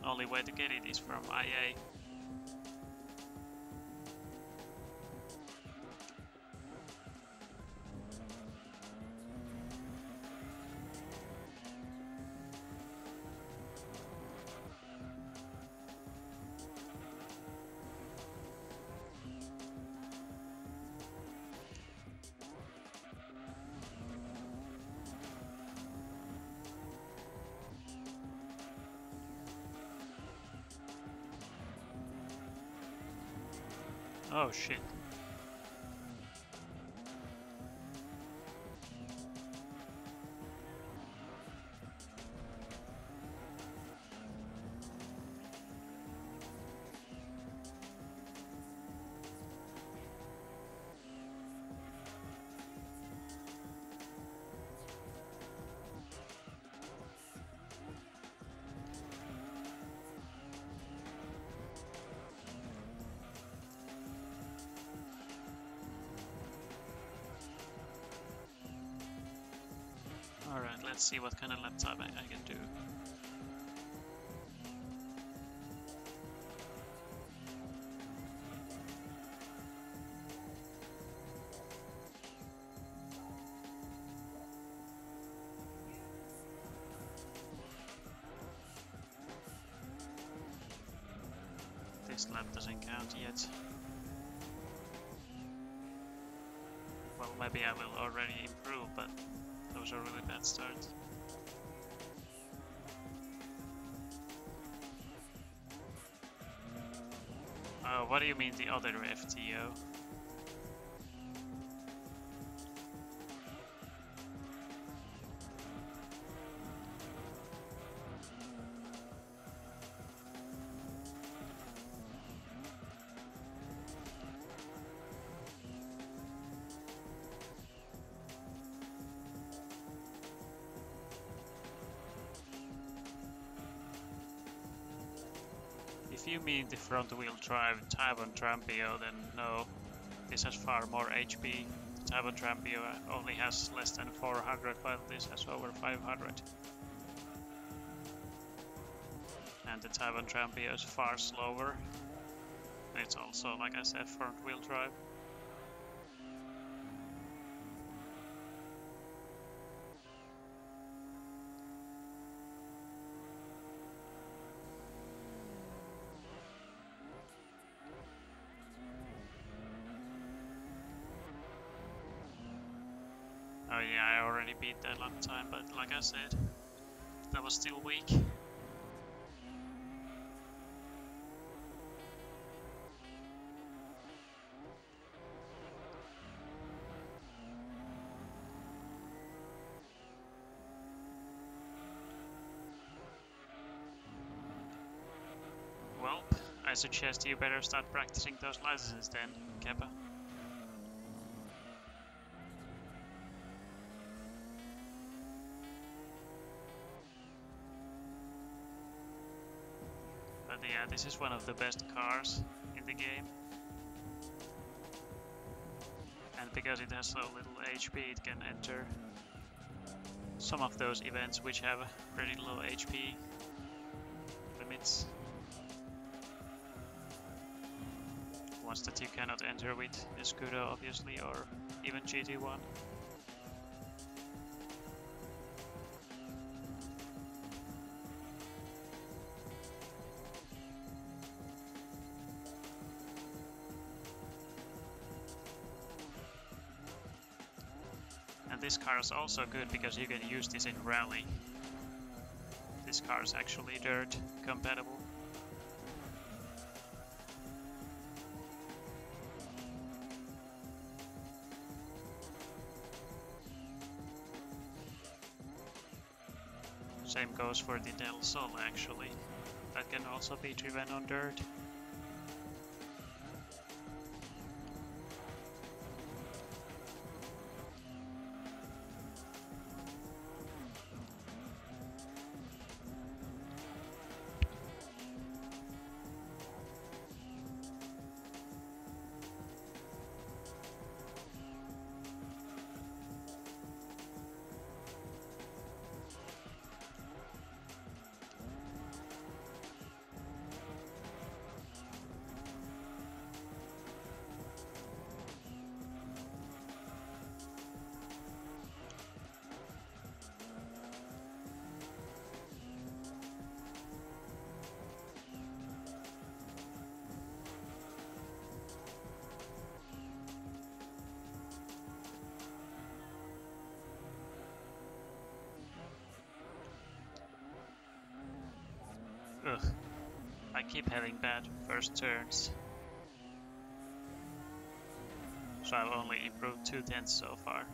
[SPEAKER 1] only way to get it is from IA. Oh shit. Alright, let's see what kind of lap time I can do. This lap doesn't count yet. Well, maybe I will already improve, but that was a really bad start. Oh, what do you mean the other FTO? If you mean the front wheel drive Taiwan Trampio, then no, this has far more HP. The Taiwan Trampio only has less than 400 while this has over 500. And the Taiwan Trampio is far slower. It's also, like I said, front wheel drive. yeah, I already beat that long time, but like I said, that was still weak. Well, I suggest you better start practicing those licenses then, Kappa. But yeah, this is one of the best cars in the game. And because it has so little HP, it can enter some of those events which have pretty low HP limits. Ones that you cannot enter with Escudo, obviously, or even GT1. And this car is also good because you can use this in rally. This car is actually dirt compatible. Same goes for the Del Sol actually. That can also be driven on dirt. Ugh, I keep having bad first turns. So I've only improved 2/10 so far.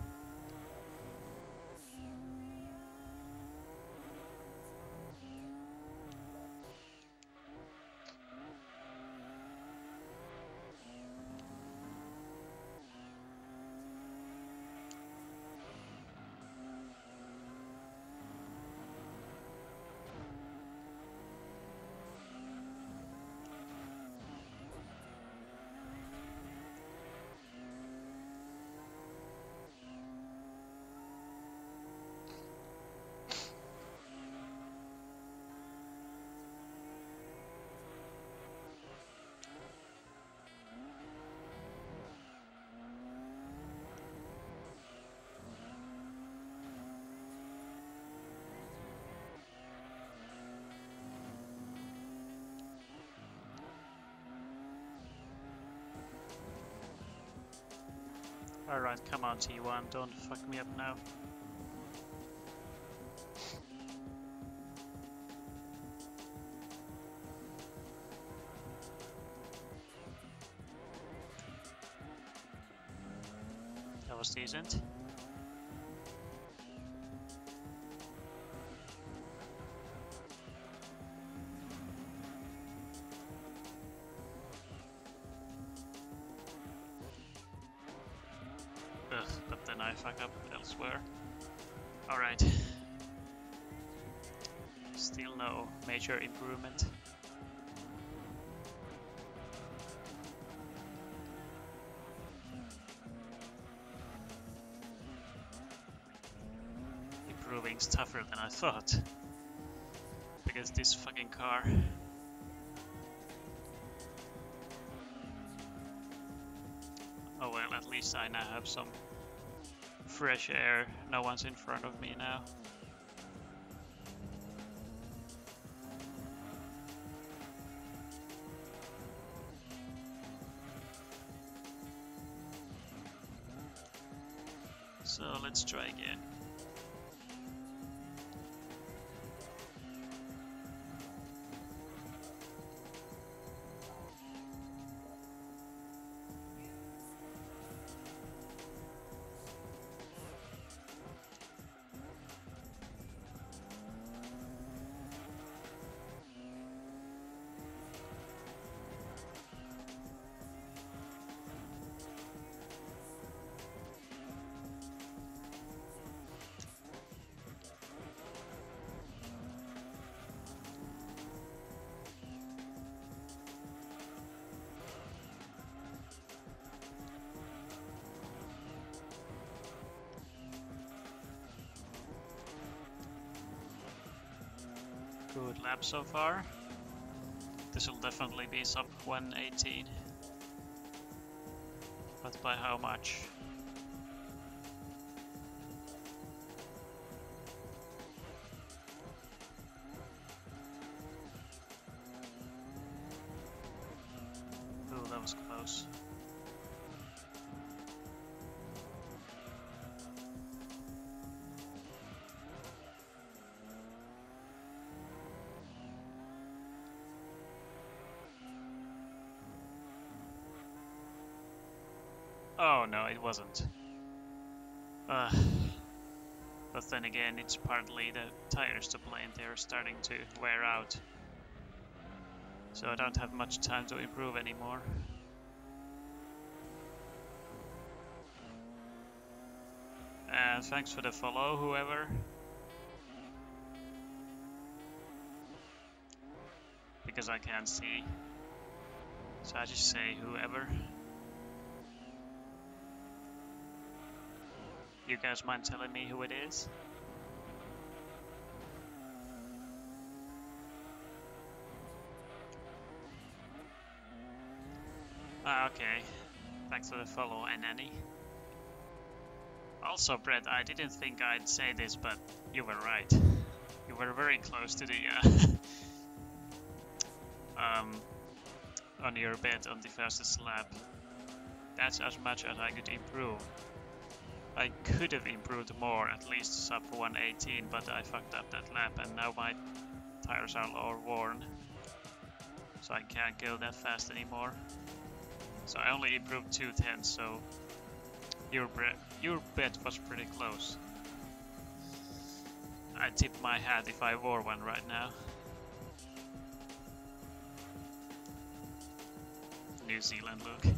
[SPEAKER 1] Alright, come on T1, don't fuck me up now. That was decent. Ugh, but then I fuck up elsewhere. Alright. Still no major improvement. Improving's tougher than I thought. Because this fucking car. Oh well, at least I now have some fresh air. No one's in front of me now. So let's try again. Good lap so far. This will definitely be sub 118. But by how much? Oh, that was close. Oh no, it wasn't. But then again, it's partly the tires to blame. They're starting to wear out. So I don't have much time to improve anymore. And thanks for the follow, whoever. Because I can't see. So I just say whoever. You guys mind telling me who it is? Ah, okay. Thanks for the follow, Anani. Also, Brett, I didn't think I'd say this, but you were right. You were very close to the on your bet on the fastest lap. That's as much as I could improve. I could have improved more, at least sub 118, but I fucked up that lap and now my tires are all worn. So I can't go that fast anymore. So I only improved 2 tenths, so your bet was pretty close. I'd tip my hat if I wore one right now. New Zealand look.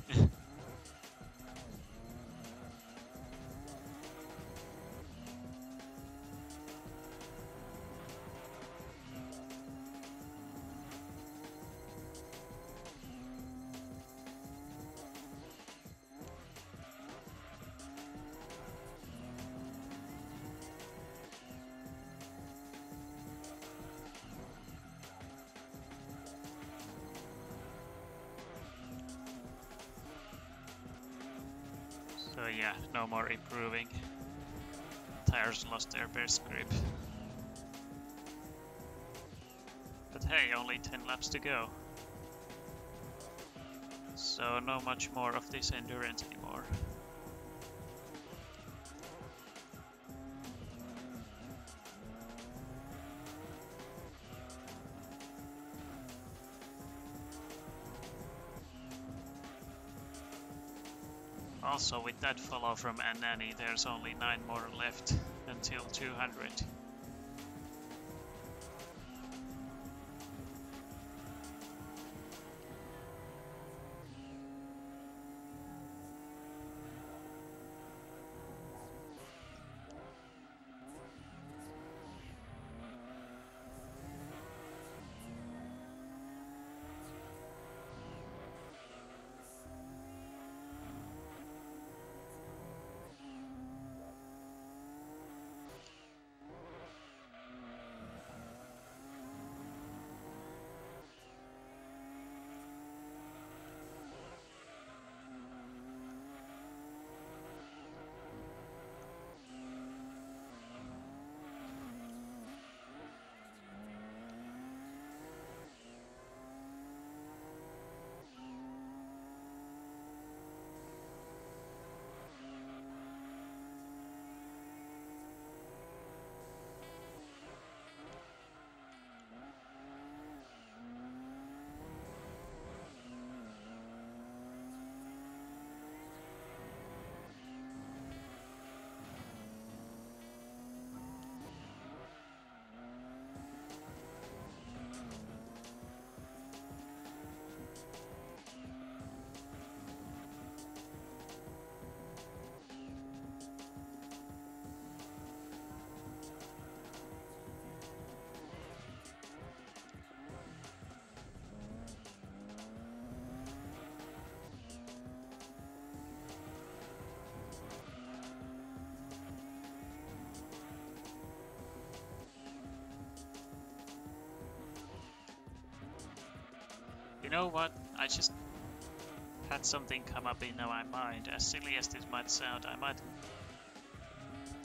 [SPEAKER 1] So yeah, no more improving. Tires lost their best grip. But hey, only 10 laps to go. So not much more of this endurance anymore. Also, with that follow from Anani, there's only 9 more left until 200. You know what? I just had something come up in my mind. As silly as this might sound, I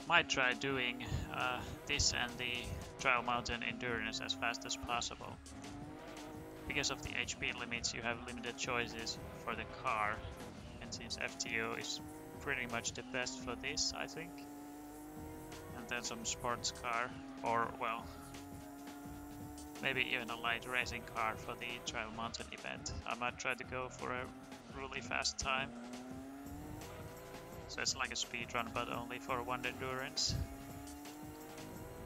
[SPEAKER 1] might try doing this and the Trial Mountain Endurance as fast as possible. Because of the HP limits, you have limited choices for the car, and since FTO is pretty much the best for this, I think. And then some sports car, or well, maybe even a light racing car for the Trial Mountain event. I might try to go for a really fast time. So it's like a speed run, but only for one endurance.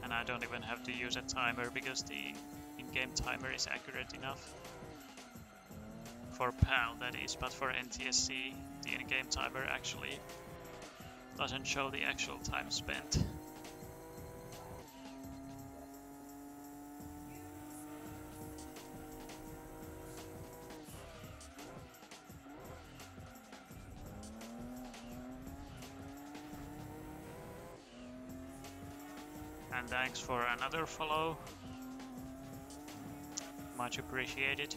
[SPEAKER 1] And I don't even have to use a timer because the in-game timer is accurate enough. For PAL that is, but for NTSC the in-game timer actually doesn't show the actual time spent. And thanks for another follow. Much appreciated.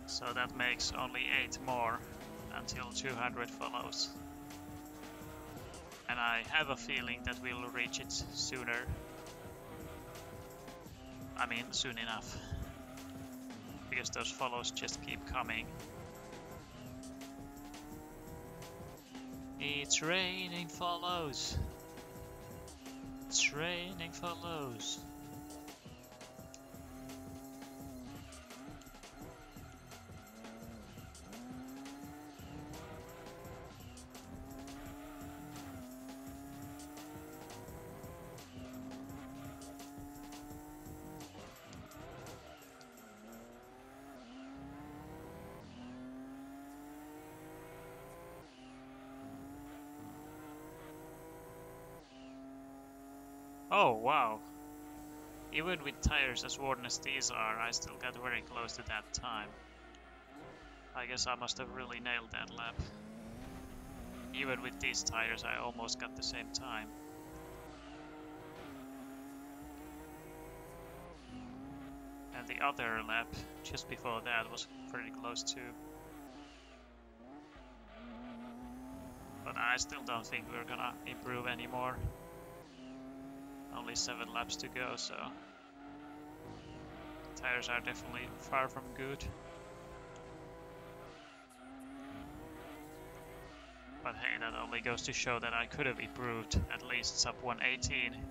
[SPEAKER 1] So that makes only 8 more until 200 follows. And I have a feeling that we'll reach it sooner. I mean, soon enough. Because those follows just keep coming. It's raining follows. It's raining follows. Oh wow. Even with tires as worn as these are, I still got very close to that time. I guess I must have really nailed that lap. Even with these tires, I almost got the same time. And the other lap, just before that, was pretty close too. But I still don't think we're gonna improve anymore. Only 7 laps to go, so tires are definitely far from good. But hey, that only goes to show that I could have improved at least sub 118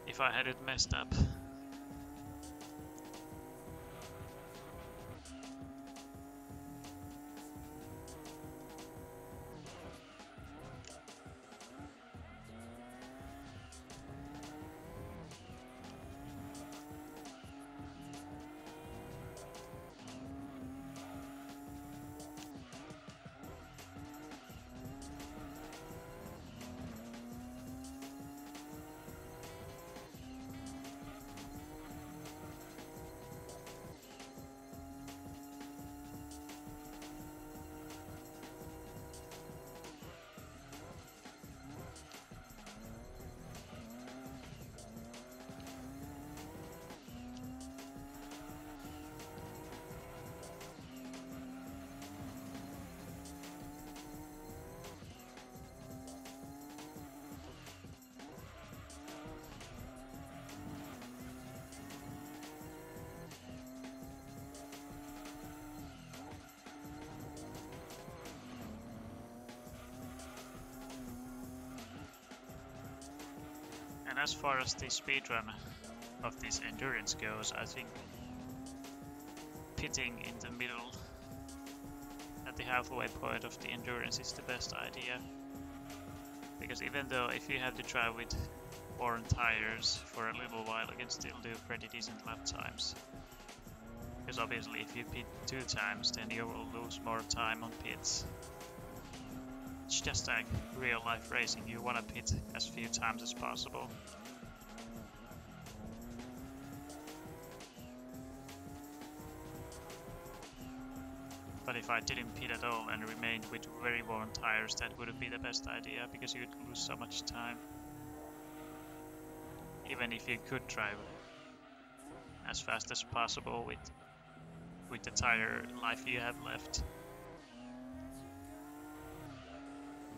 [SPEAKER 1] if I hadn't messed up. And as far as the speedrun of this endurance goes, I think pitting in the middle at the halfway point of the endurance is the best idea. Because even though if you have to drive with worn tires for a little while, you can still do pretty decent lap times. Because obviously if you pit 2 times, then you will lose more time on pits. It's just like real life racing, you want to pit as few times as possible. But if I didn't pit at all and remained with very worn tires, that wouldn't be the best idea because you'd lose so much time. even if you could drive as fast as possible with the tire life you have left.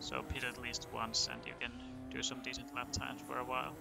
[SPEAKER 1] So pit at least once and you can do some decent lap times for a while.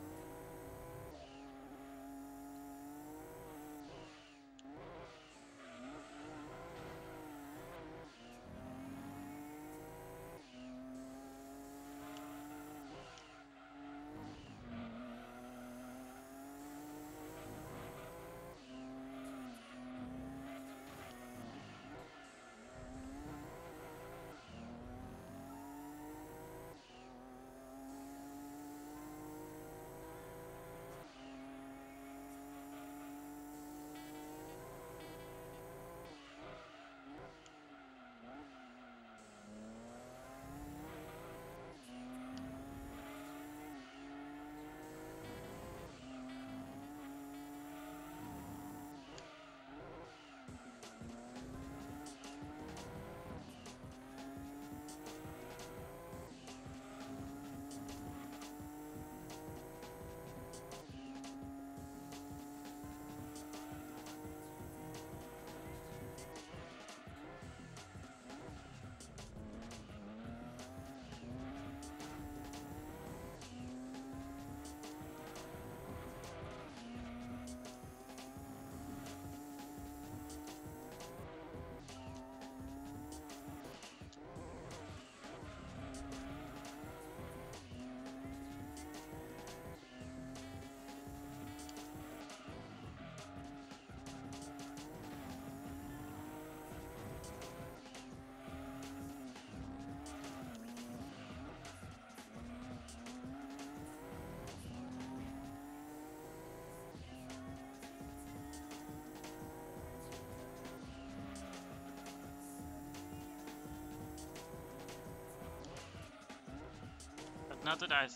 [SPEAKER 1] But now that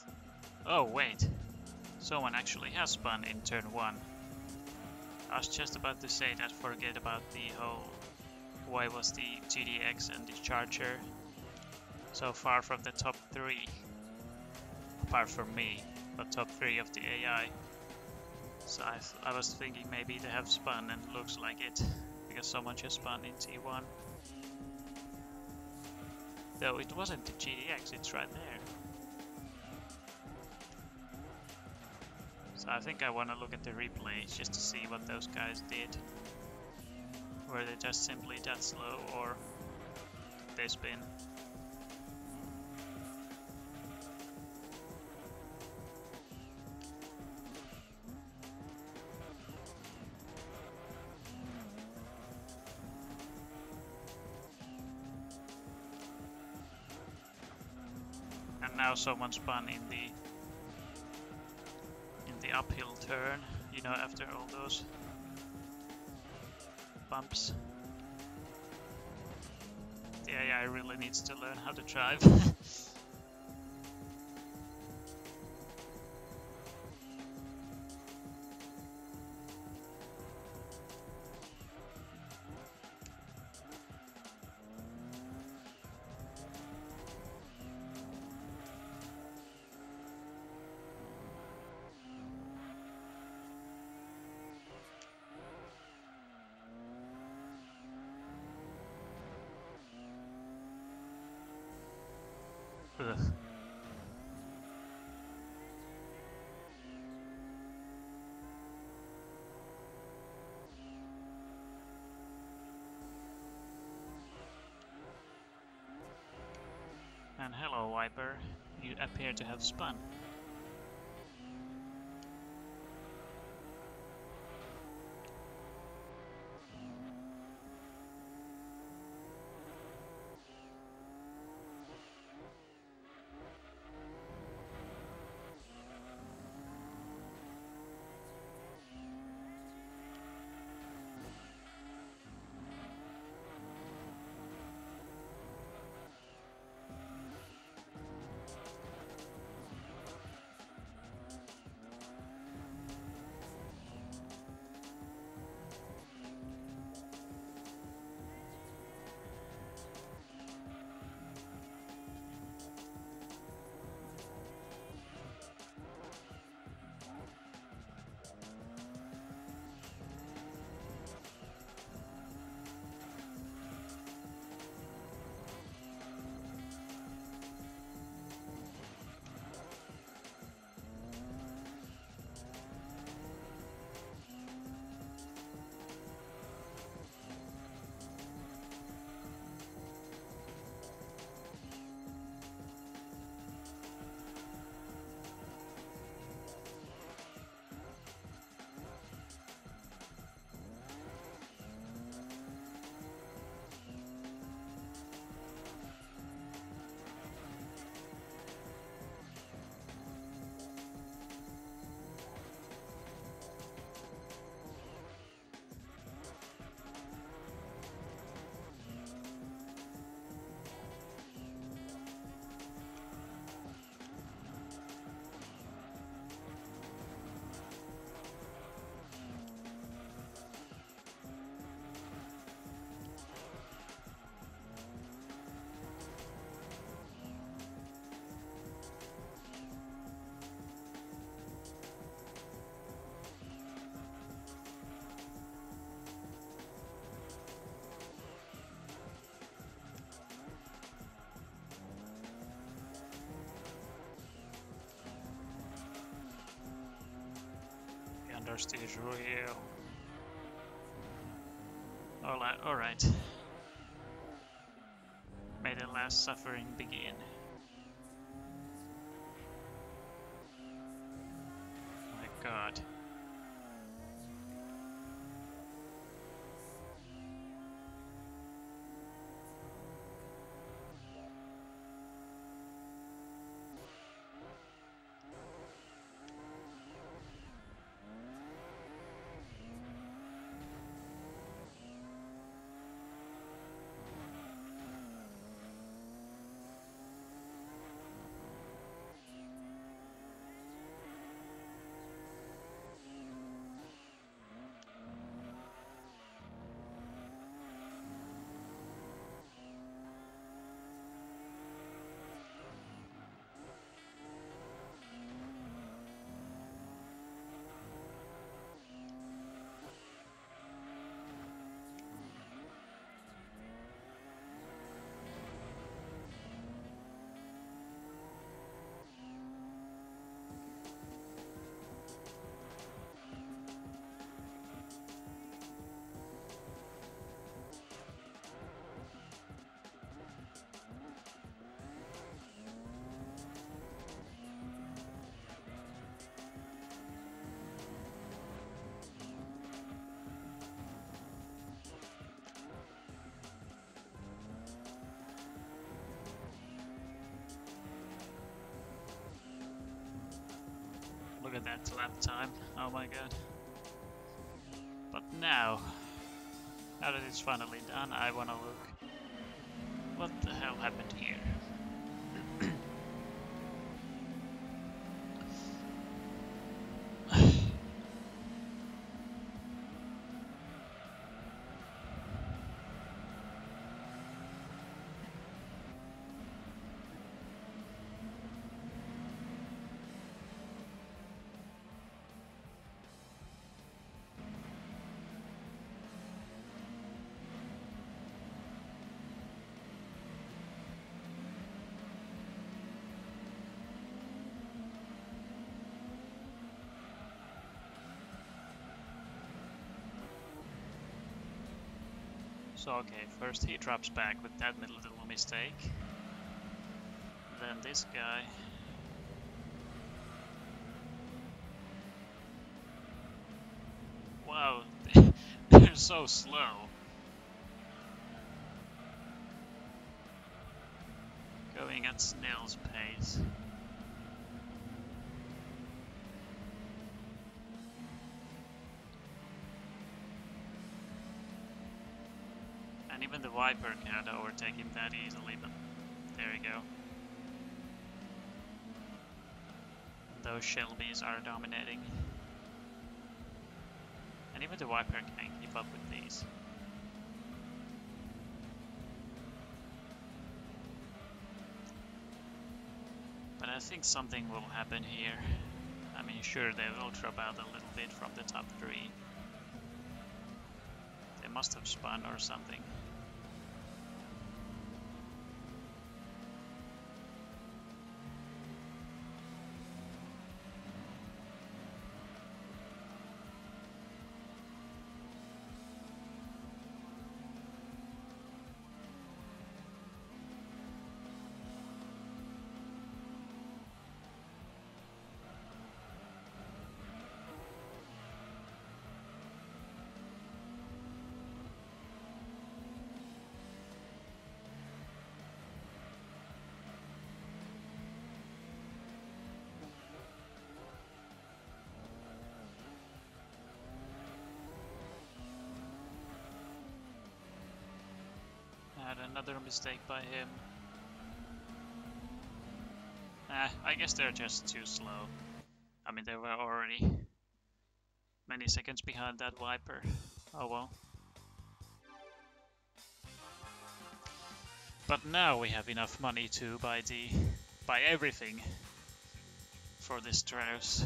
[SPEAKER 1] oh wait, someone actually has spun in turn 1. I was just about to say that, forget about the whole why was the GDX and the Charger so far from the top 3, apart from me, but top 3 of the AI. So I was thinking maybe they have spun, and looks like it, because someone just spun in T1. Though it wasn't the GDX, it's right there. So I think I want to look at the replays just to see what those guys did. Were they just simply that slow, or did they spin? And now someone spun in the uphill turn, you know, after all those bumps. The AI really needs to learn how to drive. Ugh. And hello, Viper. You appear to have spun. Thirst is real. Alright. May the last suffering begin. My god. Look at that lap time. Oh my god. But now that it's finally done, I wanna look. What the hell happened here? So okay, first he drops back with that little mistake. Then this guy. Wow, they're so slow. Going at snail's pace. And even the Viper can't overtake him that easily, but there you go. Those Shelbys are dominating. And even the Viper can't keep up with these. But I think something will happen here. I mean, sure, they will drop out a little bit from the top 3. They must have spun or something. Had another mistake by him. I guess they're just too slow. I mean, they were already many seconds behind that Viper. Oh well. But now we have enough money to buy everything for this Stratos.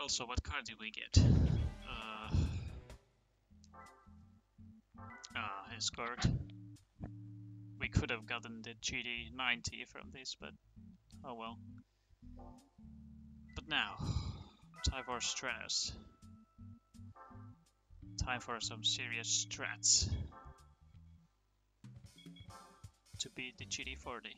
[SPEAKER 1] Also, what car did we get? scored. We could have gotten the GD90 from this, but oh well. But now, time for strats. Time for some serious strats to beat the GD40.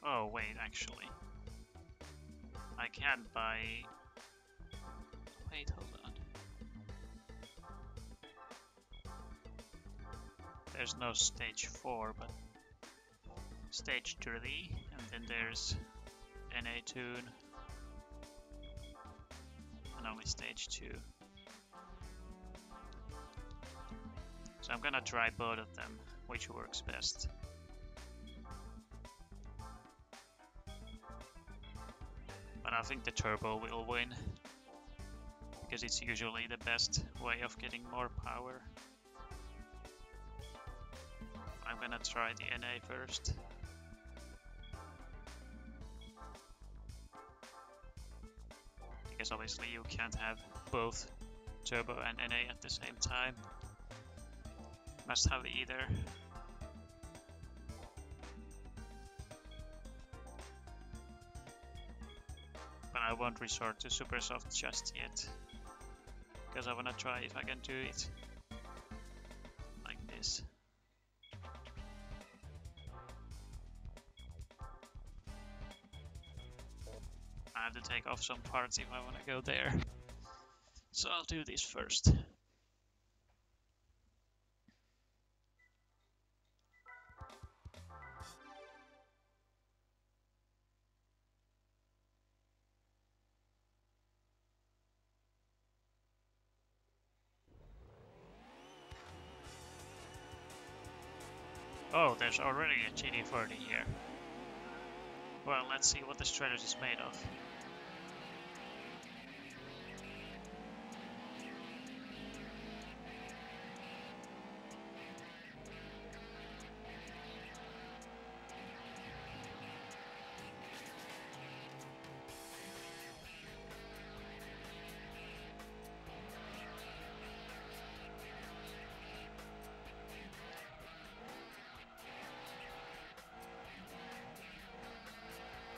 [SPEAKER 1] Oh wait, actually, I can buy. Wait, hold on. There's no stage 4, but stage 3, and then there's NA tune, and only stage 2. So I'm gonna try both of them, which works best. But I think the turbo will win, because it's usually the best way of getting more power. I'm gonna try the NA first. Because obviously you can't have both turbo and NA at the same time. Must have either. But I won't resort to super soft just yet, because I wanna try if I can do it like this. I have to take off some parts if I wanna go there. So I'll do this first. Oh, there's already a GD40 here. Well, let's see what the strategy is made of.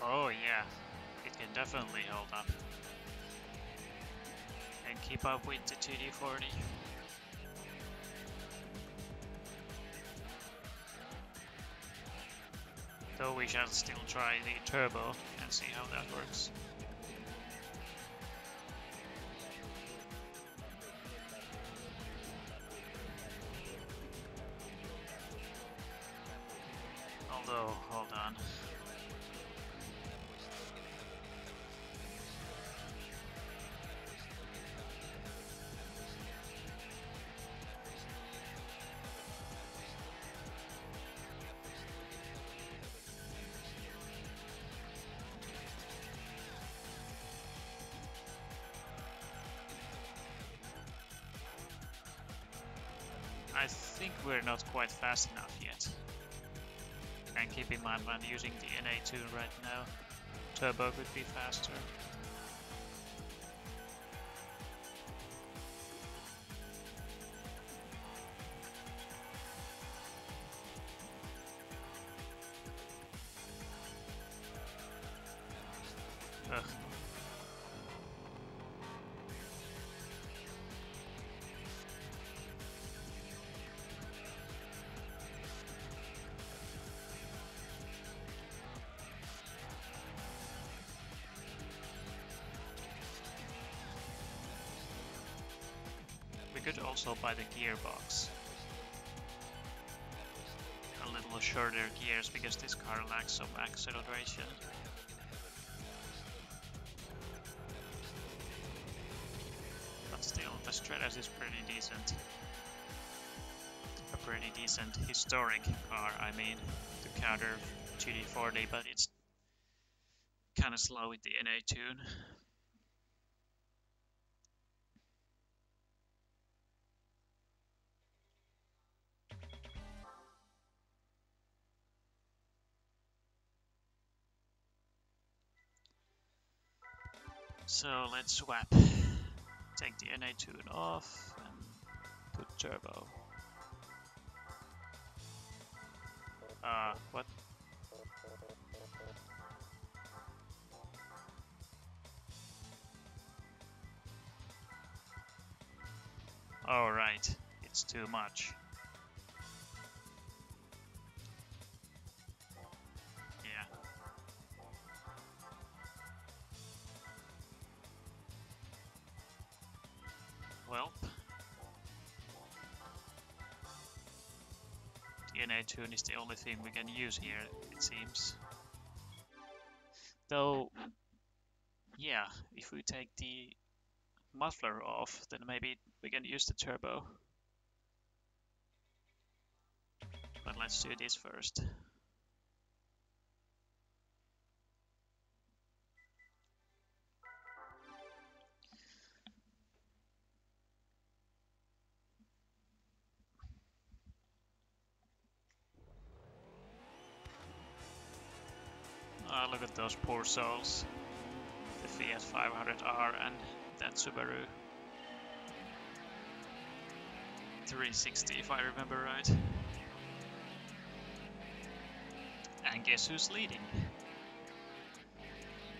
[SPEAKER 1] Oh yeah, it can definitely hold up and keep up with the GD40. Though we shall still try the turbo and see how that works. Although, hold on. I think we're not quite fast enough yet. And keep in mind I'm using the NA tune right now. Turbo could be faster. Ugh. We could also buy the gearbox. A little shorter gears because this car lacks some acceleration. But still, the Stratus is pretty decent. A pretty decent historic car, I mean, to counter GD40, but it's kinda slow with the NA tune. So let's swap. Take the NA tune off and put turbo. What? Alright, it's too much. Yeah. Well, the NA tune is the only thing we can use here, it seems. Though, yeah, if we take the muffler off, then maybe we can use the turbo. But let's do this first. Look at those poor souls. The Fiat 500R and that Subaru 360, if I remember right. And guess who's leading?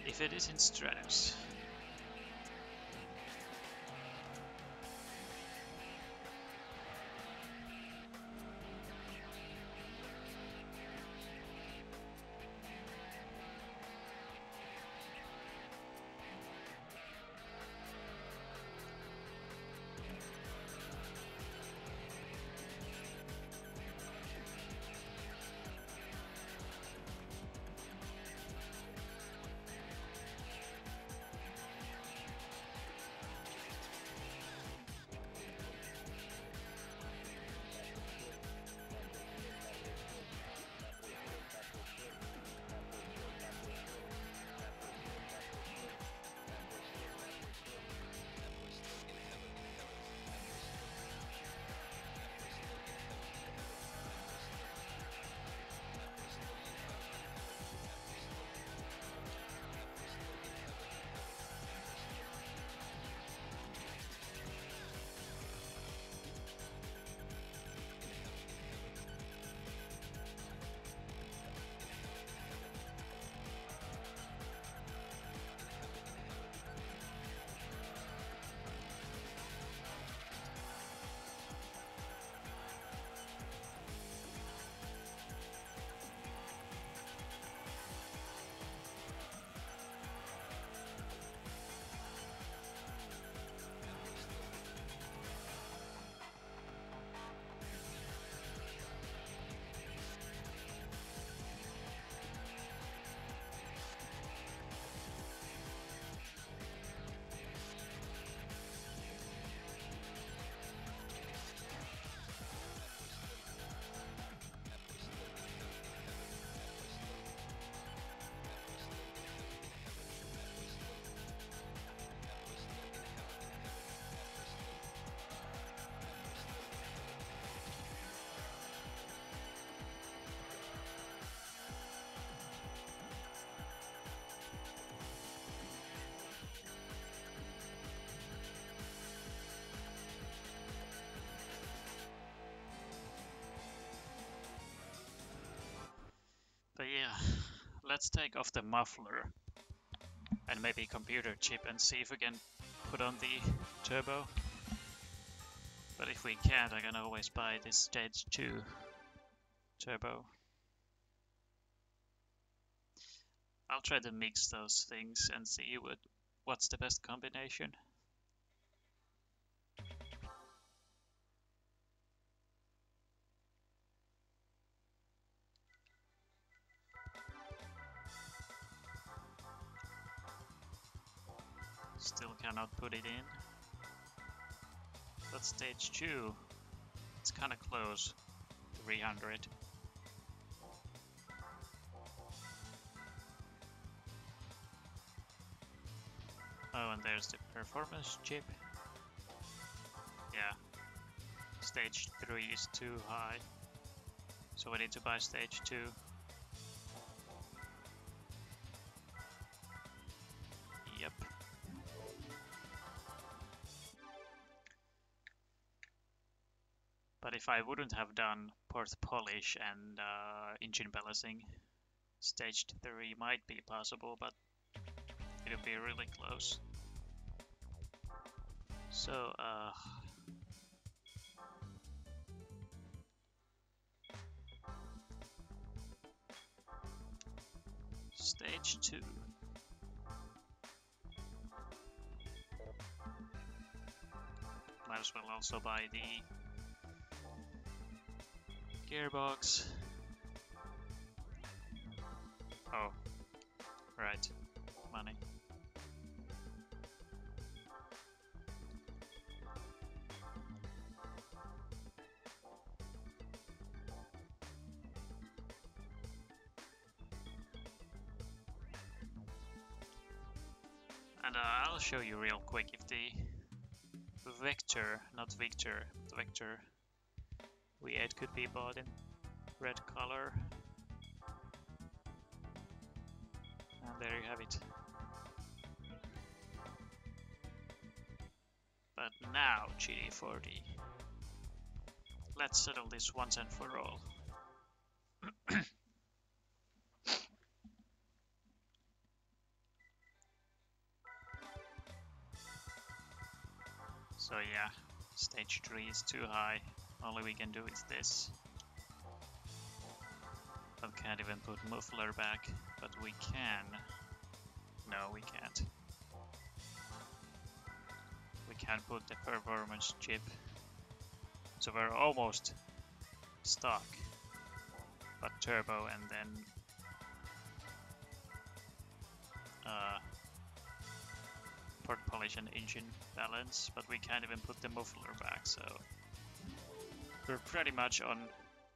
[SPEAKER 1] If it isn't Stratos. But yeah, let's take off the muffler and maybe computer chip and see if we can put on the turbo. But if we can't, I can always buy this stage 2 turbo. I'll try to mix those things and see what's the best combination. Still cannot put it in. But stage 2, it's kinda close. 300. Oh, and there's the performance chip. Yeah. Stage 3 is too high. So we need to buy stage 2. Yep. But if I wouldn't have done port polish and engine balancing, stage 3 might be possible, but it'll be really close. So, stage 2. Might as well also buy the gearbox. Oh, right, money. And I'll show you real quick if the Vector, not Victor, the Vector V8 could be bought in red color. And there you have it. But now, GD40. Let's settle this once and for all. So yeah, stage 3 is too high. Only we can do is this. I can't even put muffler back, but we can. No, we can't. We can put the performance chip. So we're almost stuck. But turbo and then port polish and engine balance, but we can't even put the muffler back, so we're pretty much on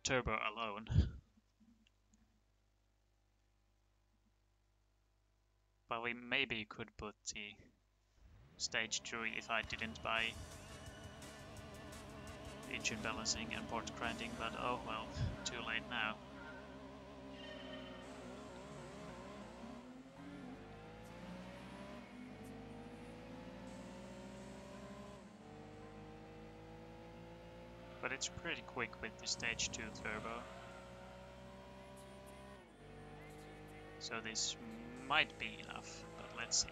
[SPEAKER 1] turbo alone. But we maybe could put the stage 3 if I didn't buy engine balancing and port grinding, but oh well, too late now. But it's pretty quick with the stage 2 turbo. So this might be enough, but let's see.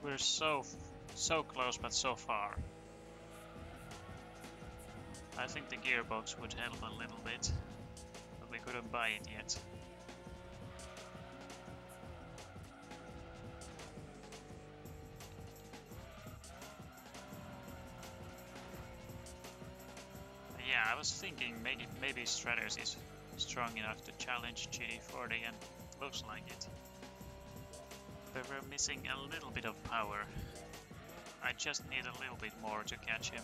[SPEAKER 1] We're so close, but so far. I think the gearbox would help a little bit, but we couldn't buy it yet. Yeah, I was thinking maybe Stratos is strong enough to challenge GD40, and looks like it. But we're missing a little bit of power. I just need a little bit more to catch him.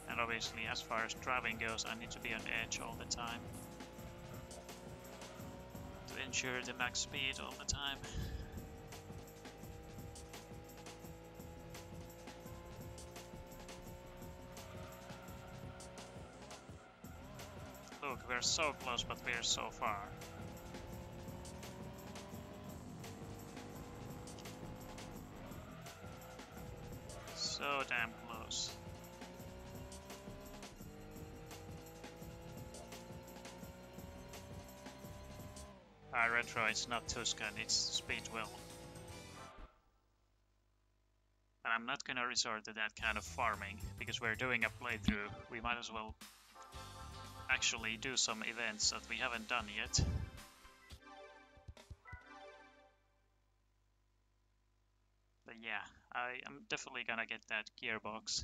[SPEAKER 1] And obviously, as far as driving goes, I need to be on edge all the time. To ensure the max speed all the time. Look, we're so close, but we're so far. So damn close. Retro, it's not Tuscan, it's Speedwell. But I'm not gonna resort to that kind of farming, because we're doing a playthrough. We might as well actually do some events that we haven't done yet. But yeah, I am definitely gonna get that gearbox.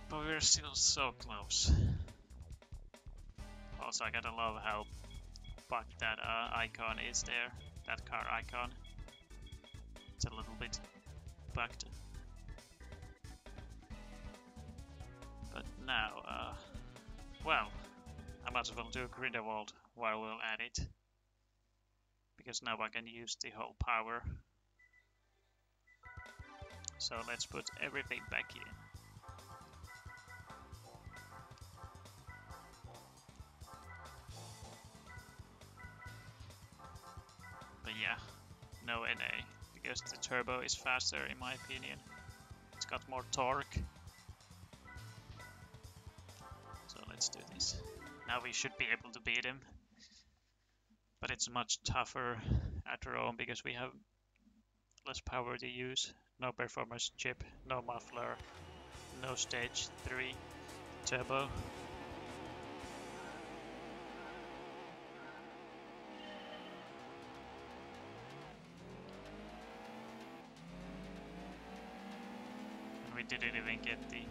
[SPEAKER 1] But we're still so close. Also, I gotta love how bugged that icon is there. That car icon. It's a little bit bugged. But now, well, I might as well do Grindelwald while we'll at it. Because now I can use the whole power. So let's put everything back in. But yeah, no NA, because the turbo is faster in my opinion. It's got more torque. So let's do this. Now we should be able to beat him. But it's much tougher at Rome because we have less power to use. No performance chip, no muffler, no stage 3 turbo. And we didn't even get the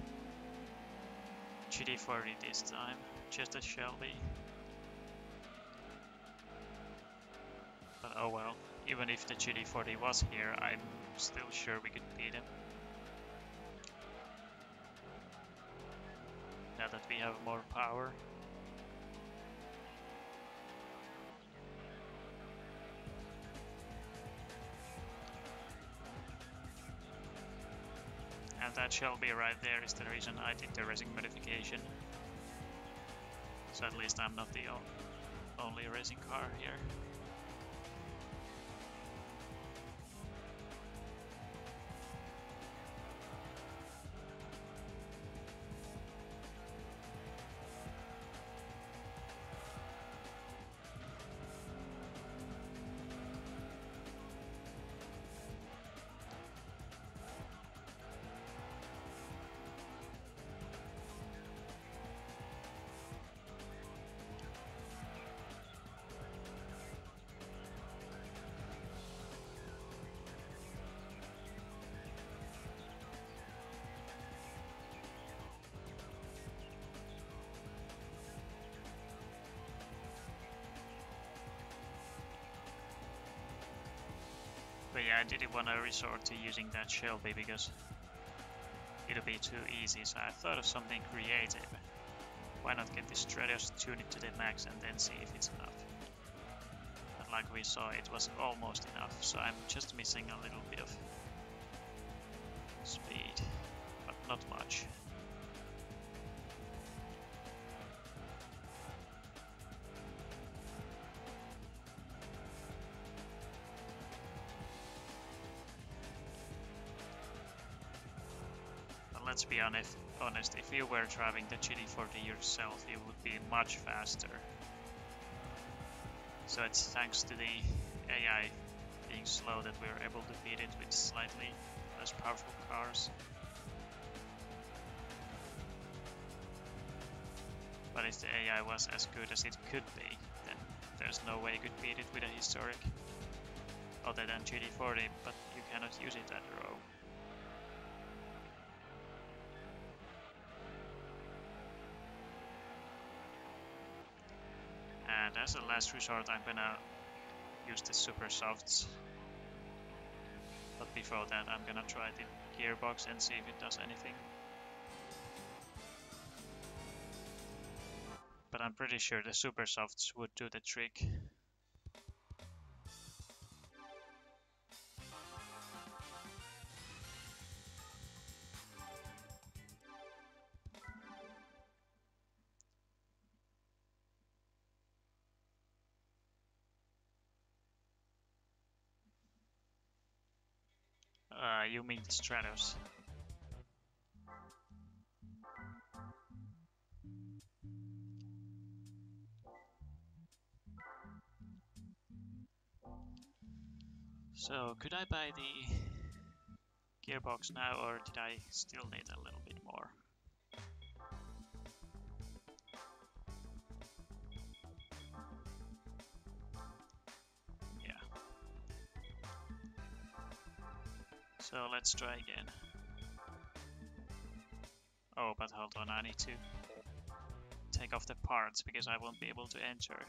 [SPEAKER 1] GT40 this time, just a Shelby. But oh well, even if the GT40 was here, I'm still sure we could beat him. Now that we have more power. And that Shelby right there is the reason I did the racing modification. So at least I'm not the only racing car here. But yeah, I didn't want to resort to using that Shelby because it'll be too easy, so I thought of something creative. Why not get the Stratos, tune it to the max and then see if it's enough. But like we saw, it was almost enough, so I'm just missing a little bit of speed, but not much. Let's be honest, if you were driving the GT40 yourself, you would be much faster. So it's thanks to the AI being slow that we were able to beat it with slightly less powerful cars. But if the AI was as good as it could be, then there's no way you could beat it with a historic other than GT40, but you cannot use it at Rome. And as a last resort, I'm gonna use the super softs. But before that, I'm gonna try the gearbox and see if it does anything. But I'm pretty sure the super softs would do the trick. You mean the Stratos? So, could I buy the gearbox now, or did I still need a little bit more? Yeah. So, let's try again. Oh, but hold on, I need to take off the parts because I won't be able to enter.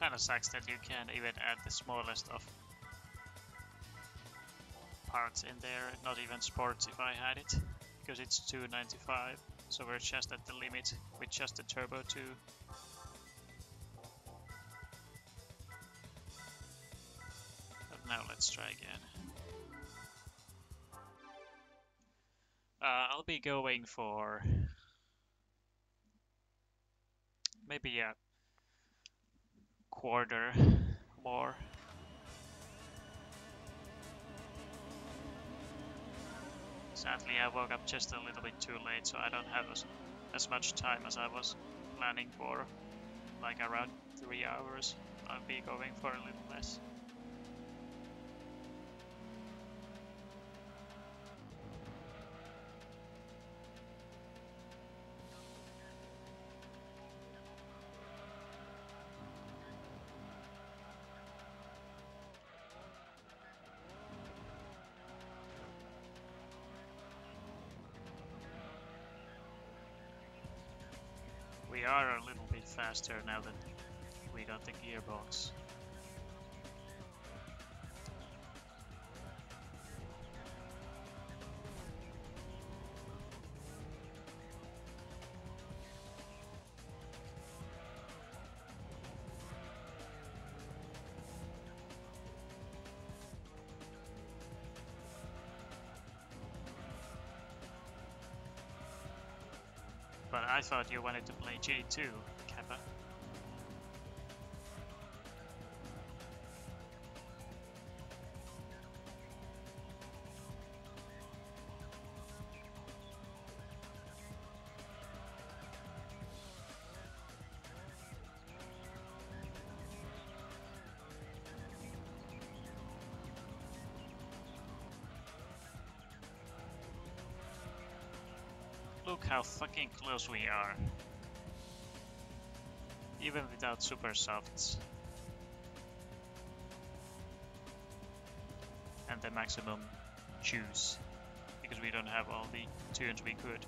[SPEAKER 1] Kinda sucks that you can't even add the smallest of parts in there, not even sports if I had it, because it's 295, so we're just at the limit with just the turbo 2. But now let's try again. I'll be going for maybe a quarter more. Sadly, I woke up just a little bit too late, so I don't have as much time as I was planning for, like around 3 hours. I'll be going for a little less. We are a little bit faster now that we got the gearbox. But I thought you wanted to play G2, Kappa. Look how fucking close we are. Even without super softs. And the maximum juice. Because we don't have all the tunes we could.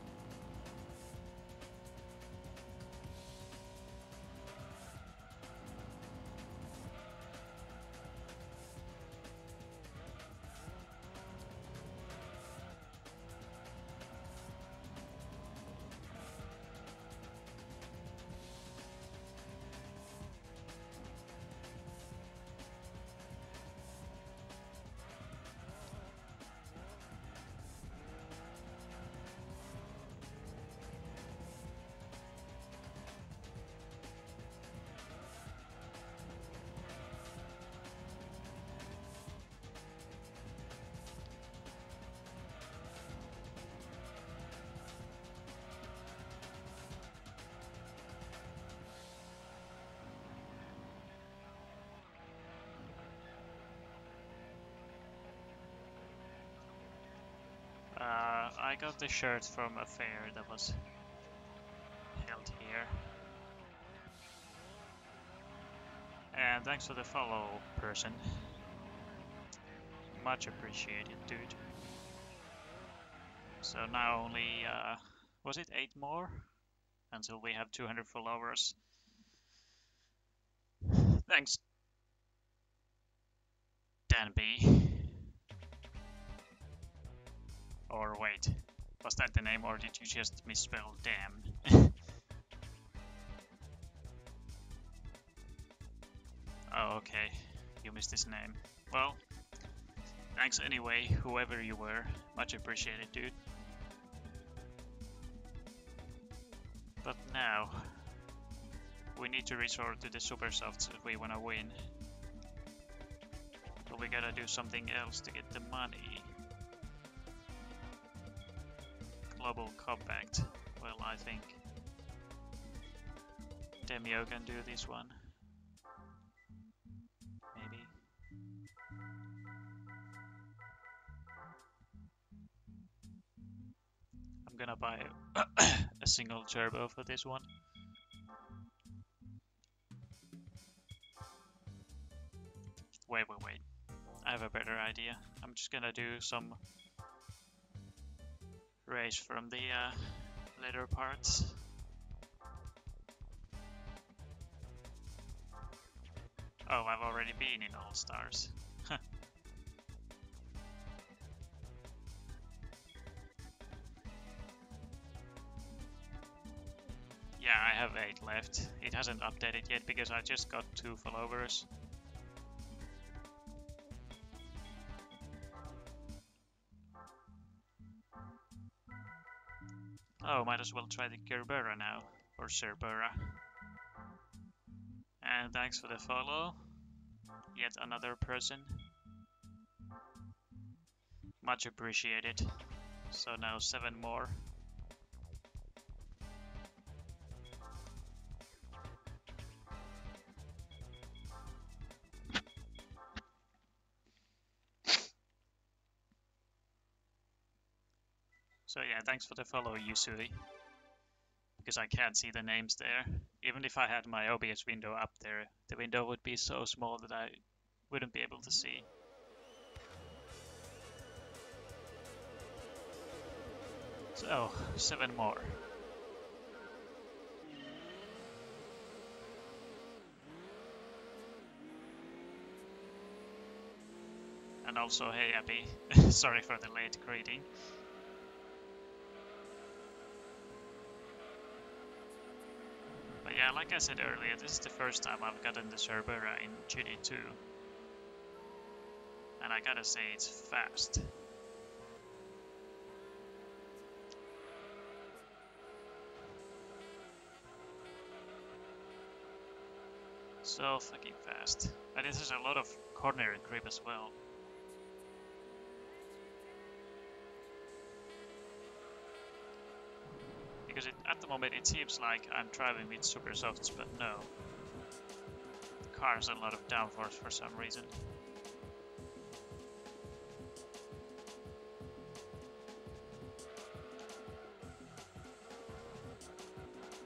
[SPEAKER 1] I got the shirt from a fair that was held here. And thanks for the follow, person. Much appreciated, dude. So now only, was it 8 more? Until we have 200 followers. Thanks, Dan B. Or wait, was that the name or did you just misspell damn? Oh, okay. You missed his name. Well, thanks anyway, whoever you were. Much appreciated, dude. But now, we need to resort to the super softs if we wanna win. But we gotta do something else to get the money. Global Compact. Well, I think Demio can do this one. Maybe. I'm gonna buy a single turbo for this one. Wait. I have a better idea. I'm just gonna do some race from the later parts. Oh, I've already been in All Stars. Yeah, I have 8 left. It hasn't updated yet because I just got 2 followers. Oh, might as well try the Gerbera now, or Cerbera. And thanks for the follow. Yet another person. Much appreciated. So now 7 more. So yeah, thanks for the follow, Yusui. Because I can't see the names there. Even if I had my OBS window up there, the window would be so small that I wouldn't be able to see. So, 7 more. And also, hey Abby, sorry for the late greeting. But yeah, like I said earlier, this is the first time I've gotten the Cerbera in GD2. And I gotta say, it's fast. So fucking fast. But this is a lot of corner grip as well. Because at the moment it seems like I'm driving with super softs, but no. The car has a lot of downforce for some reason.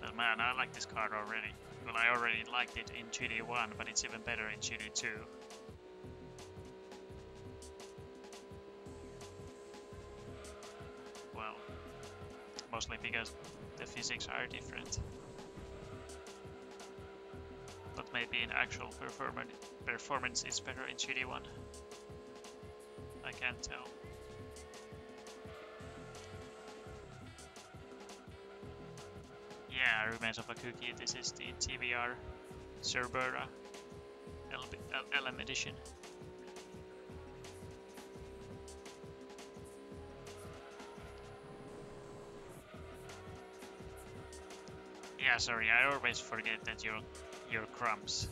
[SPEAKER 1] But man, I like this car already. Well, I already liked it in GD1, but it's even better in GD2. Well, mostly because the physics are different. But maybe in actual performance it's better in GD1. I can't tell. Yeah, Remains of a Cookie, this is the TVR Cerbera LM edition. Yeah, sorry, I always forget that you're crumbs.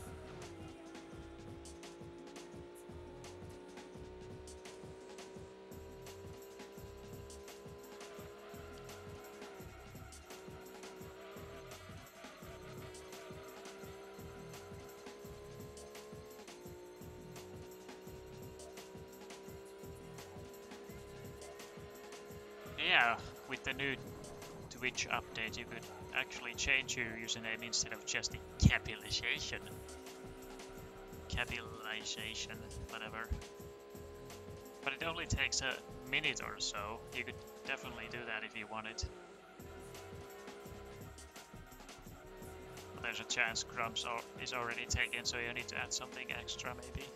[SPEAKER 1] Yeah, with the new Twitch update, you could actually change your username instead of just the capitalization. Capitalization, whatever. But it only takes a minute or so. You could definitely do that if you wanted. But there's a chance Crumbs is already taken, so you need to add something extra maybe.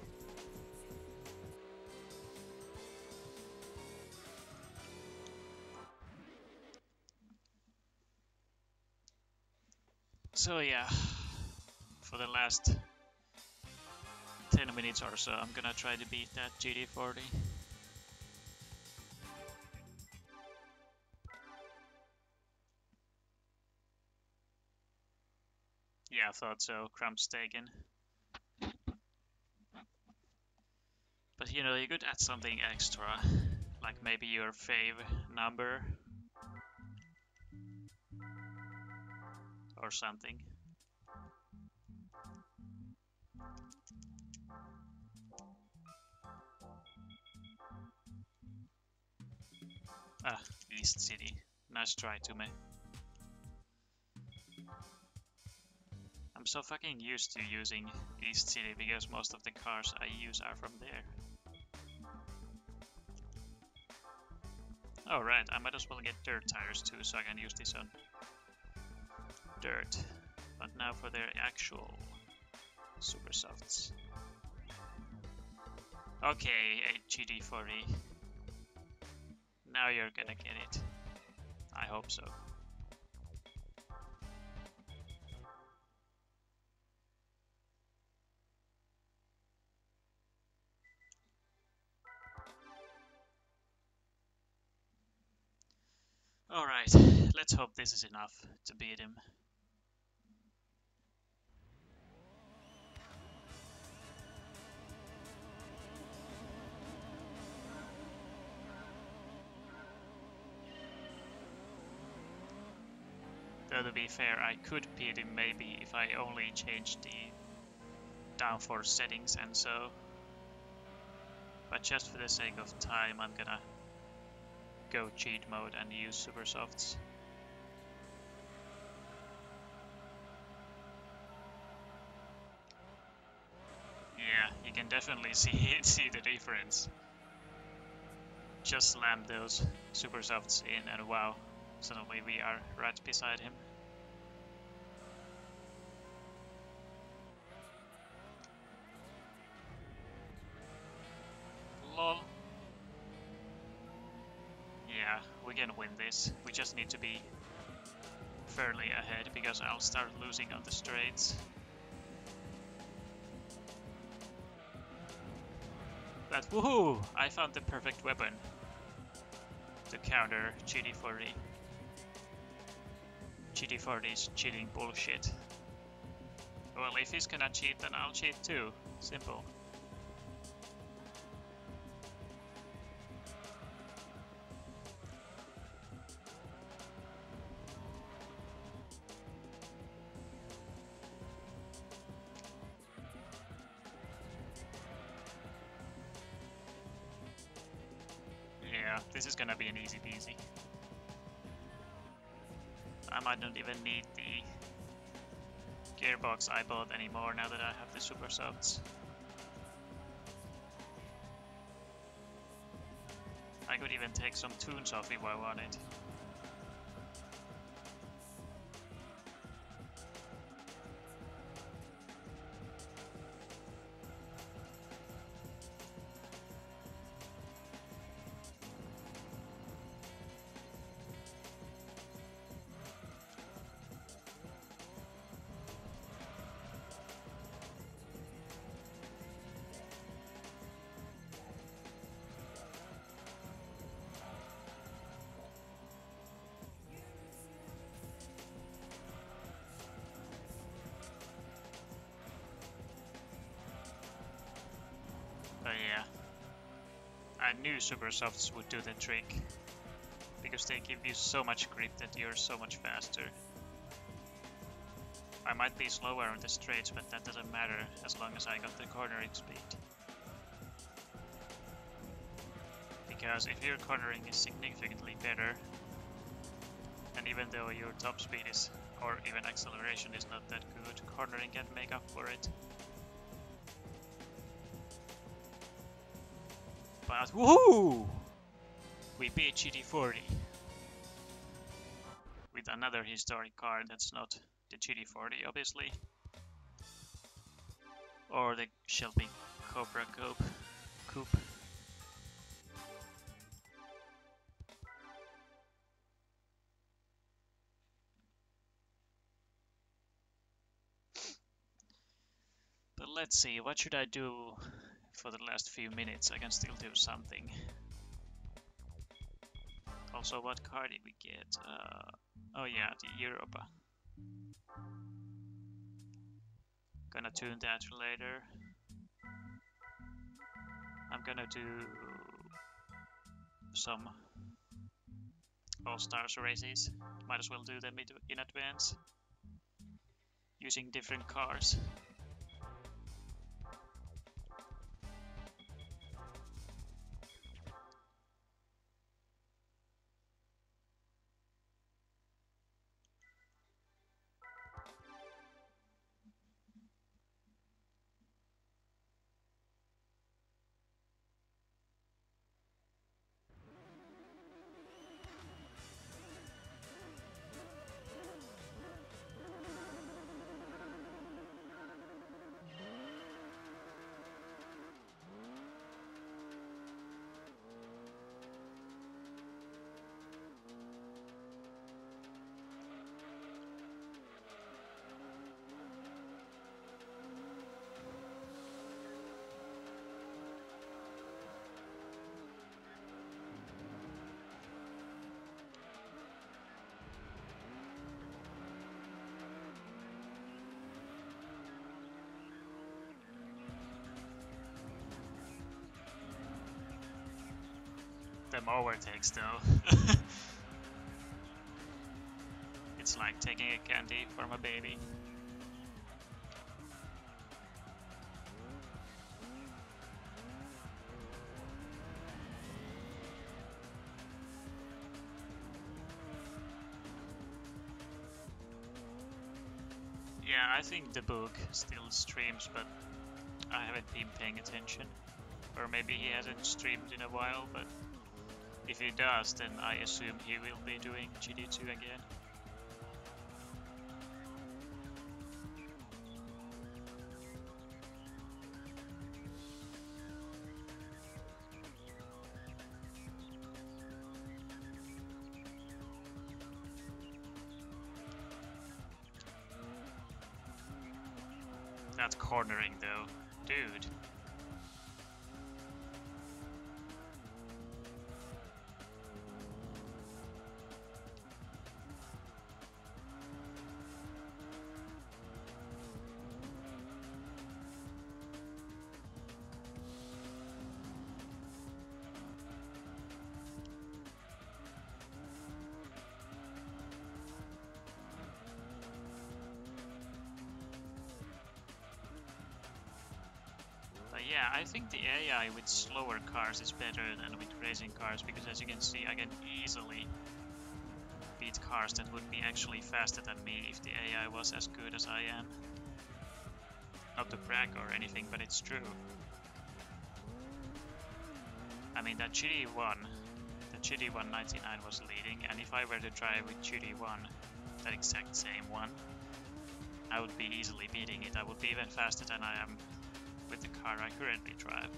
[SPEAKER 1] So yeah, for the last 10 minutes or so, I'm gonna try to beat that GD40. Yeah, I thought so. Crumb's taken. But you know, you could add something extra, like maybe your fave number or something. Ah, East City. Nice try to me. I'm so fucking used to using East City because most of the cars I use are from there. Oh right, I might as well get dirt tires too, so I can use this on dirt. But now for their actual super softs. Okay, a GD40. Now you're gonna get it. I hope so. Alright, let's hope this is enough to beat him. Though to be fair, I could beat him maybe if I only changed the downforce settings and so. But just for the sake of time, I'm gonna go cheat mode and use super softs. Yeah, you can definitely see the difference. Just slam those super softs in and wow, suddenly we are right beside him. Lol. Yeah, we can win this. We just need to be fairly ahead because I'll start losing on the straights. But woohoo! I found the perfect weapon to counter GD40. GD40's cheating bullshit. Well, if he's gonna cheat, then I'll cheat too. Simple. Yeah, this is gonna be an easy peasy. I might not even need the gearbox I bought anymore now that I have the super softs. I could even take some tunes off if I wanted. But yeah, I knew super softs would do the trick, because they give you so much grip that you're so much faster. I might be slower on the straights, but that doesn't matter as long as I got the cornering speed. Because if your cornering is significantly better, and even though your top speed is, or even acceleration is not that good, cornering can make up for it. But woohoo! We beat GT40 with another historic car that's not the GT40, obviously, or the Shelby Cobra Coupe. But let's see, what should I do for the last few minutes? I can still do something. Also, what car did we get? Oh yeah, the Europa. Gonna tune that later. I'm gonna do some All-Stars races. Might as well do them in advance, using different cars. Them overtakes though. It's like taking a candy from a baby. Yeah, I think the book still streams, but I haven't been paying attention. Or maybe he hasn't streamed in a while, but if he does, then I assume he will be doing GD2 again. That's cornering though, dude. Yeah, I think the AI with slower cars is better than with racing cars, because as you can see, I can easily beat cars that would be actually faster than me if the AI was as good as I am. Not to brag or anything, but it's true. I mean, that GT1, the GT199 was leading, and if I were to drive with GT1, that exact same one, I would be easily beating it. I would be even faster than I am with the car I currently drive.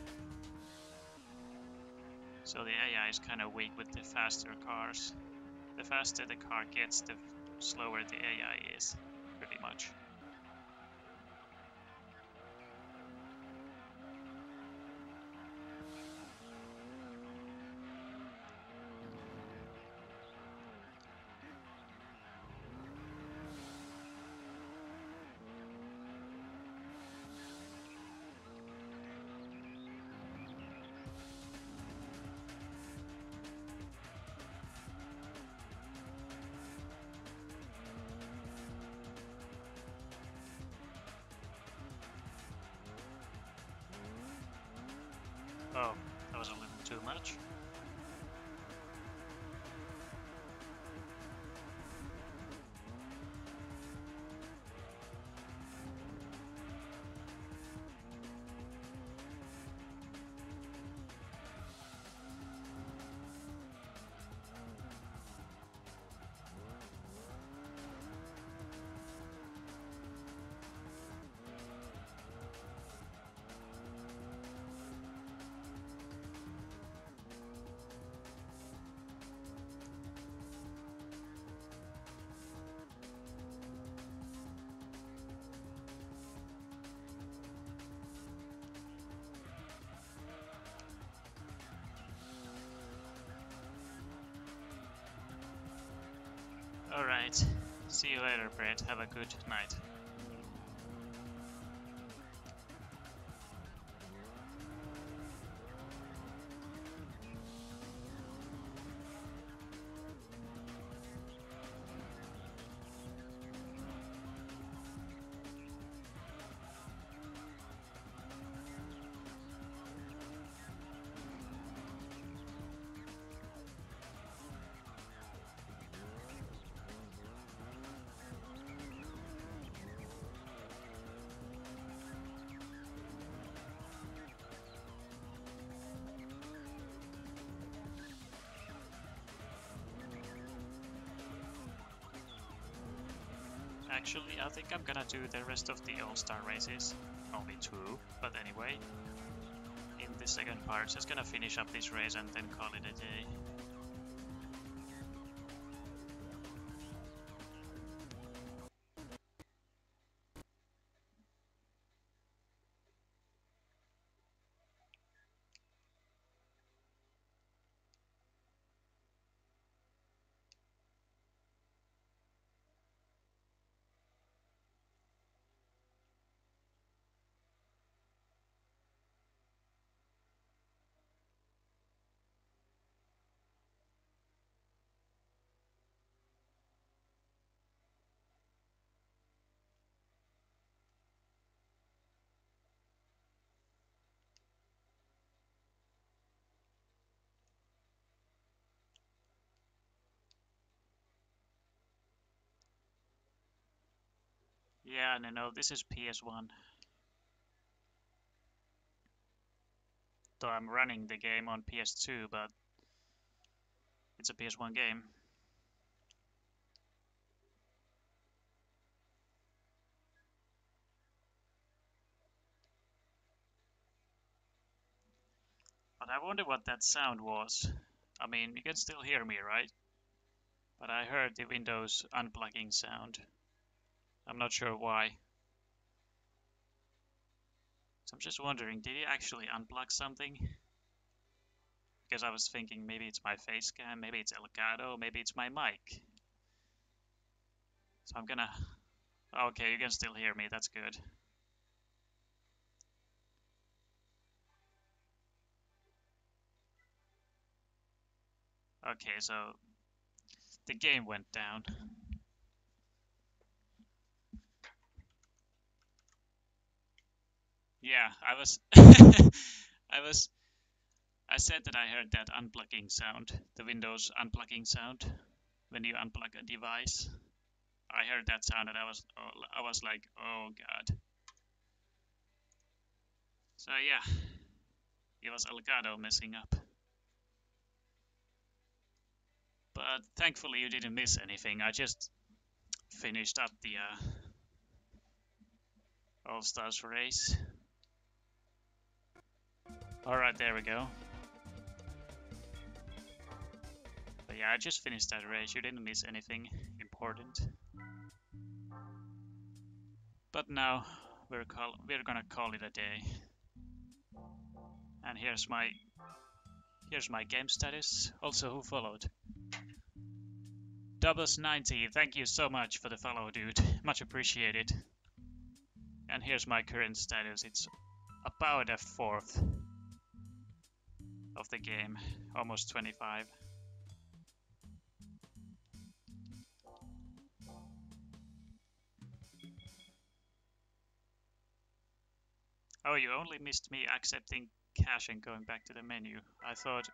[SPEAKER 1] So the AI is kind of weak with the faster cars. The faster the car gets, the slower the AI is, pretty much. Oh, that was a little too much. Alright, see you later, Brett. Have a good night. Actually, I think I'm gonna do the rest of the All-Star races. Only 2, but anyway. In the second part, just gonna finish up this race and then call it a day. Yeah, no, this is PS1. Though I'm running the game on PS2, but it's a PS1 game. But I wonder what that sound was. I mean, you can still hear me, right? But I heard the Windows unplugging sound. I'm not sure why. So I'm just wondering, did he actually unplug something? Because I was thinking maybe it's my face cam, maybe it's Elgato, maybe it's my mic. So I'm gonna... Okay, you can still hear me, that's good. Okay, so the game went down. Yeah, I was... I said that I heard that unplugging sound, the Windows unplugging sound, when you unplug a device. I heard that sound and I was like, oh god. So yeah, it was Elgato messing up. But thankfully you didn't miss anything. I just finished up the All Stars race. Alright, there we go. But yeah, I just finished that race. You didn't miss anything important. But now we're gonna call it a day. And here's my game status. Also, who followed? Doubles90, thank you so much for the follow, dude. Much appreciated. And here's my current status. It's about a fourth of the game, almost 25. Oh, you only missed me accepting cash and going back to the menu. I thought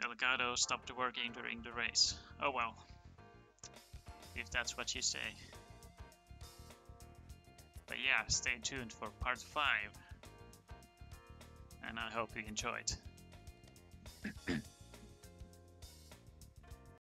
[SPEAKER 1] Elgato stopped working during the race. Oh well, if that's what you say. But yeah, stay tuned for part 5. And I hope you enjoyed.